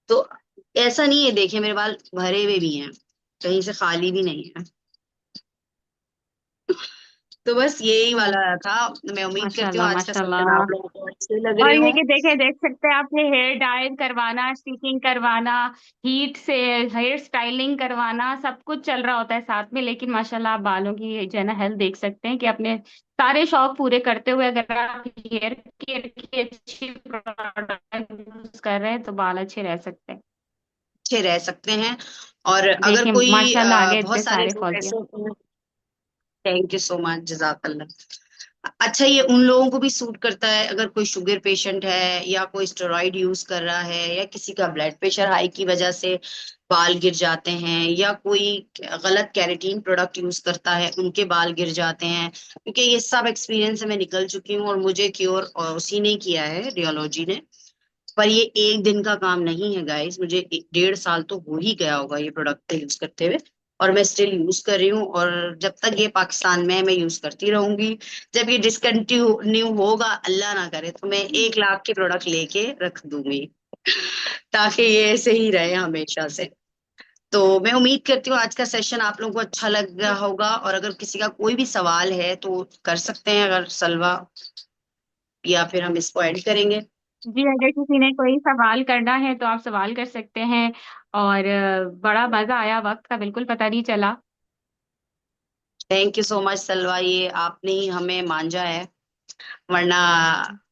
तो ऐसा नहीं है, देखिए मेरे बाल भरे हुए भी हैं, कहीं से खाली भी नहीं है। तो बस यही वाला था। मैं उम्मीद करती हूँ माशाल्लाह आज का सेशन माशाल्लाह। आप लोगों को अच्छे लग और रहे ये हो। कि देखे देख सकते हैं आपने हेयर डाई करवाना, स्टिचिंग करवाना, हीट से हेयर स्टाइलिंग करवाना, सब कुछ चल रहा होता है साथ में। लेकिन माशाल्लाह आप बालों की जो है ना हेल्थ देख सकते हैं कि अपने सारे शौक पूरे करते हुए अगर आप हेयर केयर की अच्छी प्रोडक्ट यूज कर रहे हैं तो बाल अच्छे रह सकते हैं। अच्छे रह सकते हैं। और अगर देखिए कोई माशाल्लाह आगे बहुत इतने सारे सारे लोग फॉल किया। ऐसे होते हैं। थैंक यू सो मच, जजाकल्ला। अच्छा, ये उन लोगों को भी सूट करता है अगर कोई शुगर पेशेंट है, या कोई स्टेरॉइड यूज कर रहा है, या किसी का ब्लड प्रेशर हाई की वजह से बाल गिर जाते हैं, या कोई गलत कैरेटीन प्रोडक्ट यूज करता है उनके बाल गिर जाते हैं। क्योंकि ये सब एक्सपीरियंस से मैं निकल चुकी हूँ, और मुझे क्योर उसी ने किया है, रियोलॉजी ने। पर ये एक दिन का काम नहीं है गाइस, मुझे 1.5 साल तो हो ही गया होगा ये प्रोडक्ट यूज करते हुए। और मैं स्टिल यूज कर रही हूँ, और जब तक ये पाकिस्तान में है मैं यूज करती रहूंगी। जब ये डिसकंटिन्यू होगा, अल्लाह ना करे, तो मैं 1 लाख के प्रोडक्ट लेके रख दूंगी, ताकि ये ऐसे ही रहे हमेशा से। तो मैं उम्मीद करती हूँ आज का सेशन आप लोगों को अच्छा लग रहा होगा, और अगर किसी का कोई भी सवाल है तो कर सकते हैं, अगर सलवा, या फिर हम इसको ऐड करेंगे। जी अगर किसी ने कोई सवाल करना है तो आप सवाल कर सकते हैं। और बड़ा मजा आया, वक्त का बिल्कुल पता नहीं चला। थैंक यू सो मच सलवा, ये आपने ही हमें मांझा है, वरना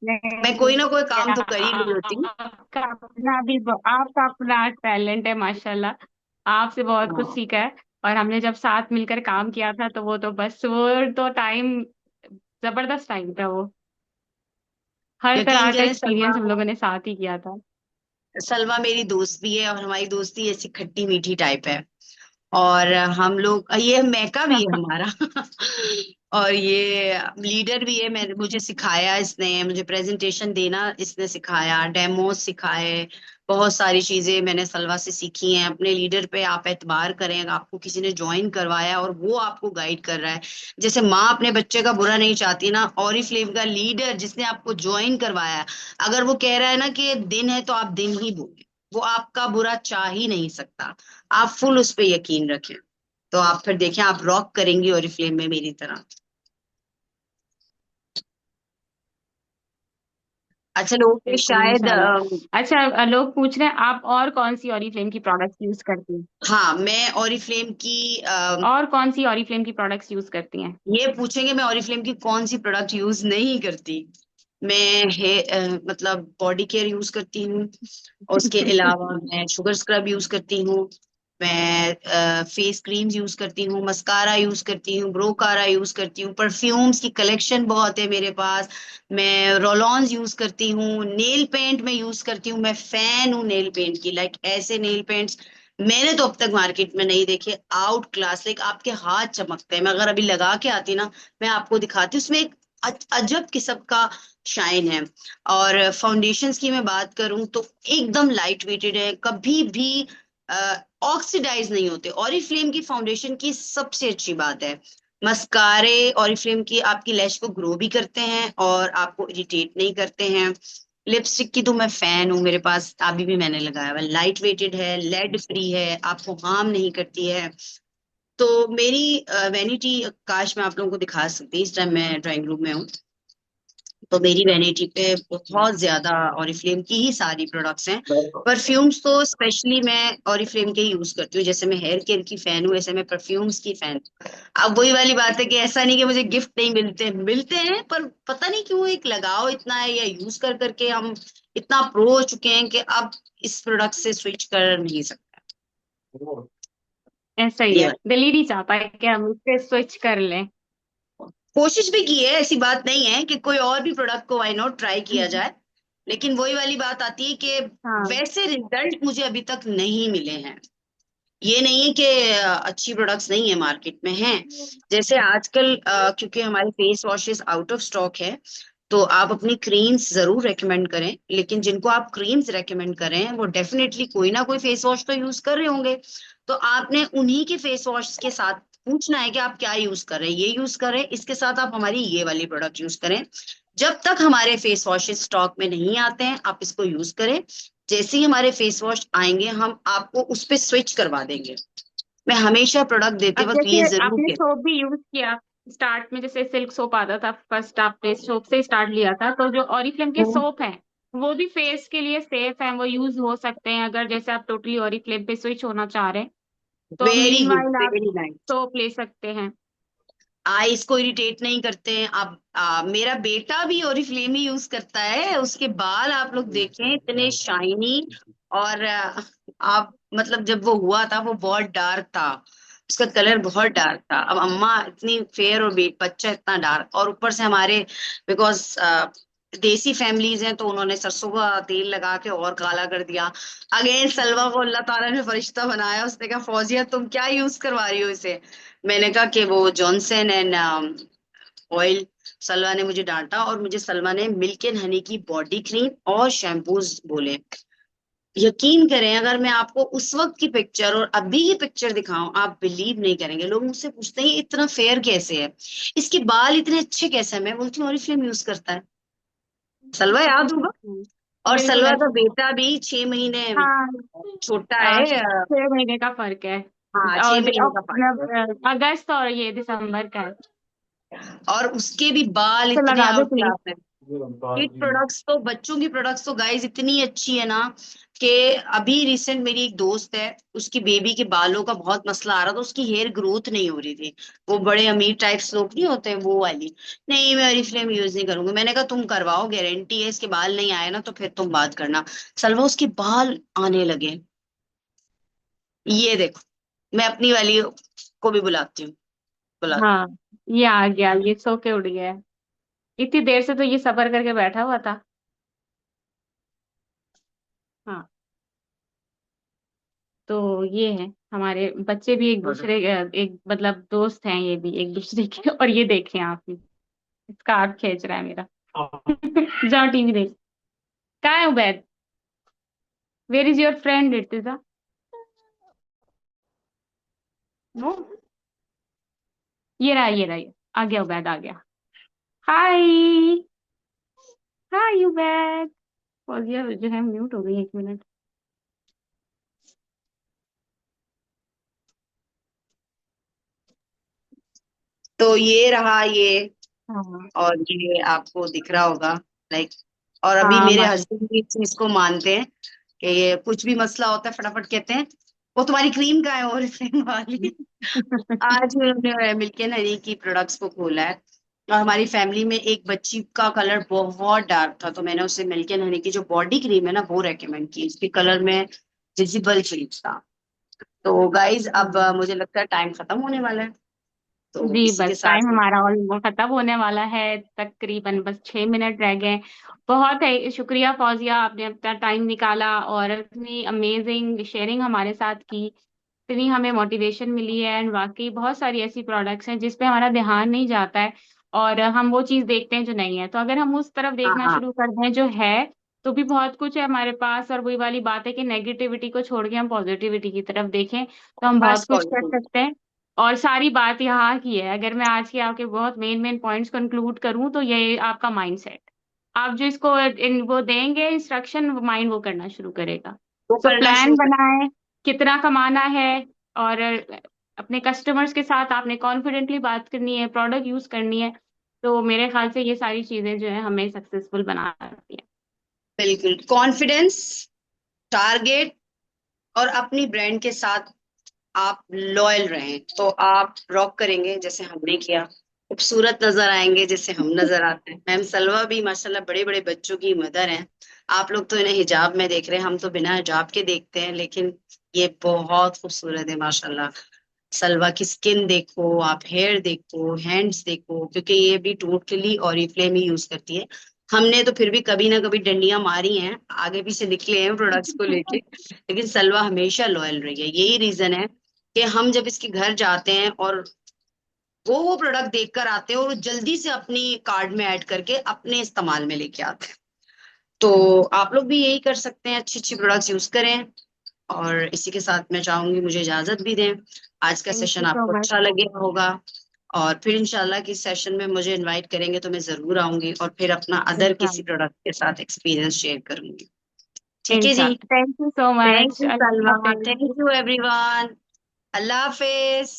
मैं कोई ना कोई नहीं, काम तो कर ही रही होती। आपका अपना टैलेंट है माशाल्लाह। आपसे बहुत कुछ हाँ, सीखा है। और हमने जब साथ मिलकर काम किया था तो वो तो बस वो तो टाइम जबरदस्त टाइम था वो। हर यकीन तरह का करें सलमा, एक्सपीरियंस हम लोगों ने साथ ही किया था। सलमा मेरी दोस्त भी है, और हमारी दोस्ती ऐसी खट्टी मीठी टाइप है। और हम लोग, ये मैका भी है हमारा। और ये लीडर भी है, मैंने मुझे सिखाया इसने, मुझे प्रेजेंटेशन देना इसने सिखाया, डेमो सिखाए। बहुत सारी चीजें मैंने सलवा से सीखी हैं। अपने लीडर पे आप एतबार करें, अगर आपको किसी ने ज्वाइन करवाया और वो आपको गाइड कर रहा है। जैसे माँ अपने बच्चे का बुरा नहीं चाहती ना, ऑरिफ्लेम का लीडर जिसने आपको ज्वाइन करवाया, अगर वो कह रहा है ना कि दिन है, तो आप दिन ही बोले, वो आपका बुरा चाह ही नहीं सकता। आप फुल उस पे यकीन रखें, तो आप फिर देखें, आप रॉक करेंगी ओरिफ्लेम में मेरी तरह। अच्छा, लोगों के बिल्कुल शायद इंशाल्लाह। अच्छा लोग पूछ रहे हैं आप और कौन सी ऑरिफ्लेम की प्रोडक्ट्स यूज करती हैं? हाँ, मैं ओरिफ्लेम की और कौन सी ऑरिफ्लेम की प्रोडक्ट्स यूज करती हैं? ये पूछेंगे मैं ओरिफ्लेम की कौन सी प्रोडक्ट यूज नहीं करती। मैं मतलब बॉडी केयर यूज करती हूँ, और उसके अलावा मैं शुगर स्क्रब यूज करती हूँ। मैं फेस क्रीम्स यूज करती हूँ, मस्कारा यूज करती हूँ, ब्रोकारा यूज करती हूँ, परफ्यूम्स की कलेक्शन बहुत है मेरे पास। मैं रोलॉन्स यूज करती हूँ, नेल पेंट में यूज करती हूँ। मैं फैन हूँ नेल पेंट की, लाइक ऐसे नेल पेंट्स मैंने तो अब तक मार्केट में नहीं देखे, आउट क्लास, लाइक आपके हाथ चमकते हैं। मैं अगर अभी लगा के आती ना, मैं आपको दिखाती, उसमें एक अजब किस्म का शाइन है। और फाउंडेशंस की मैं बात करूं तो एकदम लाइट वेटेड है, कभी भी ऑक्सीडाइज नहीं होते। ऑरिफ्लेम की फाउंडेशन की सबसे अच्छी बात है, मस्कारे ऑरिफ्लेम की आपकी लैश को ग्रो भी करते हैं और आपको इरिटेट नहीं करते हैं। लिपस्टिक की तो मैं फैन हूँ, मेरे पास अभी भी मैंने लगाया हुआ, लाइट वेटेड है, लेड फ्री है, आपको हार्म नहीं करती है। तो मेरी वैनिटी, काश मैं आप लोगों को दिखा सकती, इस टाइम मैं ड्राइंग रूम में हूँ। तो मेरी वैनिटी पे बहुत ज्यादा ऑरिफ्लेम की ही सारी प्रोडक्ट्स हैं। परफ्यूम्स तो स्पेशली मैं ऑरिफ्लेम के ही यूज करती हूँ। जैसे मैं हेयर केयर की फैन हूँ, ऐसे मैं परफ्यूम्स की फैन हूँ। अब वही वाली बात है कि ऐसा नहीं कि मुझे गिफ्ट नहीं मिलते, मिलते हैं, पर पता नहीं क्यों एक लगाव इतना है, या यूज कर करके हम इतना प्रो हो चुके हैं कि अब इस प्रोडक्ट से स्विच कर नहीं सकते। ऐसा ही ये है, दिल ही नहीं चाहता है कि हम इससे स्विच कर लें। कोशिश भी की है, ऐसी बात नहीं है कि कोई और भी प्रोडक्ट को व्हाई नॉट ट्राई किया जाए। लेकिन वही वाली बात आती है कि हाँ। वैसे रिजल्ट मुझे अभी तक नहीं मिले हैं। ये नहीं है कि अच्छी प्रोडक्ट्स नहीं है, मार्केट में हैं। जैसे आजकल क्योंकि हमारे face washes out of stock है, तो आप अपनी क्रीम्स जरूर रेकमेंड करें। लेकिन जिनको आप क्रीम्स रेकमेंड करें वो डेफिनेटली कोई ना कोई फेस वॉश तो यूज कर रहे होंगे। तो आपने उन्हीं के फेस वॉश के साथ पूछना है कि आप क्या यूज कर रहे हैं, ये यूज करें, इसके साथ आप हमारी ये वाली प्रोडक्ट यूज करें। जब तक हमारे फेस वॉशेस स्टॉक में नहीं आते हैं, आप इसको यूज करें। जैसे ही हमारे फेस वॉश आएंगे, हम आपको उस पे स्विच करवा देंगे। मैं हमेशा प्रोडक्ट देते अब वक्त ये जैसे जरूर आपने कहती सोप भी यूज किया, स्टार्ट में जैसे सिल्क सोप आता था, फर्स्ट आपने सोप से स्टार्ट लिया था, तो जो ऑरिफ्लेम के सोप हैं वो भी फेस के लिए सेफ हैं, वो यूज हो सकते हैं अगर जैसे आप टोटली ऑरिफ्लेम पे स्विच होना चाह रहे हैं, तो वेरी गुड, मीनवाइल आप वेरी नाइस। सोप ले सकते हैं। आईज को इरिटेट नहीं करते हैं। अब मेरा बेटा भी ओरिफ्लेम ही यूज करता है, उसके बाल आप लोग देखें इतने शाइनी। और आप मतलब जब वो हुआ था वो बहुत डार्क था, उसका कलर बहुत डार्क था। अब अम्मा इतनी फेयर और बच्चा इतना डार्क, और ऊपर से हमारे बिकॉज देसी फैमिलीज हैं तो उन्होंने सरसों का तेल लगा के और काला कर दिया। अगेन सलवा को अल्लाह ताला ने फरिश्ता बनाया, उसने कहा फौजिया तुम क्या यूज करवा रही हो इसे। मैंने कहा कि वो जॉनसन एंड ऑयल। सलवा ने मुझे डांटा, और मुझे सलवा ने मिल्क एंड हनी की बॉडी क्रीम और शैम्पूज बोले। यकीन करें, अगर मैं आपको उस वक्त की पिक्चर और अभी की पिक्चर दिखाऊं आप बिलीव नहीं करेंगे। लोग मुझसे पूछते हैं ये इतना फेयर कैसे है, इसके बाल इतने अच्छे कैसे हैं। मैं बोलती हूँ ऑरिफ्लेम यूज करता है। सलवा याद होगा। और बिल्कुल सलवा का ऐसे। बेटा भी 6 महीने हाँ, छोटा है। 6 महीने का फर्क है। हाँ, और 6 महीने का फर्क है। मतलब अगस्त और ये दिसंबर का है। और उसके भी बाल तो इतने लगा दो आउट प्लीज। क्लास है। किड प्रोडक्ट्स तो बच्चों की प्रोडक्ट्स तो गाइस इतनी अच्छी है ना, कि अभी रिसेंट मेरी एक दोस्त है, उसकी बेबी के बालों का बहुत मसला आ रहा था, उसकी हेयर ग्रोथ नहीं हो रही थी। वो बड़े अमीर टाइप्स लोग नहीं होते वो वाली। नहीं मैं ओरिफ्लेम यूज नहीं करूंगी। मैंने कहा तुम करवाओ, गारंटी है इसके बाल नहीं आए ना तो फिर तुम बात करना। सलवा उसके बाल आने लगे। ये देखो, मैं अपनी वाली को भी बुलाती हूँ, बुला। हाँ, ये आ गया, ये सो के उड़ गया है। इतनी देर से तो ये सफर करके बैठा हुआ था। हाँ, तो ये है, हमारे बच्चे भी एक दूसरे एक मतलब दोस्त हैं ये भी एक दूसरे के। और ये देखें आप ही, स्कार्फ खींच रहा है मेरा। जाओ टीवी देख। कहाँ है Ubaid? Where is your friend Irtiza? वो ये रहा, ये रहा, ये आ गया, उबैद आ गया। हाय। हाय उबैद। फौजिया जो है म्यूट हो गई, 1 मिनट। तो ये रहा ये। हाँ। और ये आपको दिख रहा होगा, लाइक। और अभी हाँ, मेरे हस्बैंड भी इस चीज को मानते हैं कि ये कुछ भी मसला होता है फटाफट कहते हैं वो तुम्हारी क्रीम का है और क्रीम वाली। आज उन्होंने मिल्क एंड हनी की प्रोडक्ट्स को खोला है। और हमारी फैमिली में एक बच्ची का कलर बहुत डार्क था, तो मैंने उसे मिल्क एंड हनी की जो बॉडी क्रीम है ना वो रेकमेंड की। उसके कलर में विजिबल चेंज था। तो गाइज अब मुझे लगता है टाइम खत्म होने वाला है, तो जी, इसी बस के साथ। टाइम हमारा ऑलमोस्ट खत्म होने वाला है, तकरीबन बस 6 मिनट रह गए। बहुत है, शुक्रिया फौजिया, आपने अपना टाइम निकाला और इतनी अमेजिंग शेयरिंग हमारे साथ की। इतनी हमें मोटिवेशन मिली है, एंड वाकई बहुत सारी ऐसी प्रोडक्ट्स हैं जिस पे हमारा ध्यान नहीं जाता है, और हम वो चीज़ देखते हैं जो नहीं है। तो अगर हम उस तरफ हाँ देखना हाँ, शुरू कर दें जो है, तो भी बहुत कुछ है हमारे पास। और वही वाली बात है कि नेगेटिविटी को छोड़ के हम पॉजिटिविटी की तरफ देखें तो हम बहुत बस कुछ कर पॉजिटिव। सकते हैं। और सारी बात यहाँ की है, अगर मैं आज के आपके बहुत मेन मेन पॉइंट्स कंक्लूड करूँ तो ये आपका माइंडसेट, आप जो इसको वो देंगे इंस्ट्रक्शन, माइंड वो करना शुरू करेगा। वो सो करना प्लान शुरू कर। बनाएं, कितना कमाना है, और अपने कस्टमर्स के साथ आपने कॉन्फिडेंटली बात करनी है, प्रोडक्ट यूज करनी है। तो मेरे ख्याल से ये सारी चीजें जो है हमें सक्सेसफुल बनाती हैं। बिल्कुल, कॉन्फिडेंस, टारगेट, और अपनी ब्रांड के साथ आप लॉयल रहें तो आप रॉक करेंगे जैसे हमने किया। खूबसूरत नजर आएंगे जैसे हम नजर आते हैं। मैम सलवा भी माशाल्लाह बड़े बड़े बच्चों की मदर हैं। आप लोग तो इन्हें हिजाब में देख रहे हैं, हम तो बिना हिजाब के देखते हैं, लेकिन ये बहुत खूबसूरत है माशाल्लाह। सलवा की स्किन देखो, आप हेयर देखो, हैंड्स देखो, क्योंकि ये भी टोटली ऑरिफ्लेम ही यूज करती है। हमने तो फिर भी कभी ना कभी डंडियां मारी हैं, आगे पीछे निकले हैं प्रोडक्ट्स को लेके, लेकिन सलवा हमेशा लॉयल रही है। यही रीजन है कि हम जब इसके घर जाते हैं और वो प्रोडक्ट देख कर आते हैं और वो जल्दी से अपनी कार्ड में ऐड करके अपने इस्तेमाल में लेके आते हैं। तो आप लोग भी यही कर सकते हैं, अच्छी अच्छी प्रोडक्ट्स यूज करें। और इसी के साथ मैं चाहूंगी मुझे इजाजत भी दें। आज का थैंक सेशन यू सो आपको मच। अच्छा लगे होगा, और फिर इंशाल्लाह की सेशन में मुझे इनवाइट करेंगे तो मैं जरूर आऊंगी और फिर अपना अदर किसी इंशाल्लाह। प्रोडक्ट के साथ एक्सपीरियंस शेयर करूंगी। ठीक है जी। इंशाल्लाह, thank you so thank much, you Allah Salma, Hafiz. Thank you everyone. Allah Hafiz.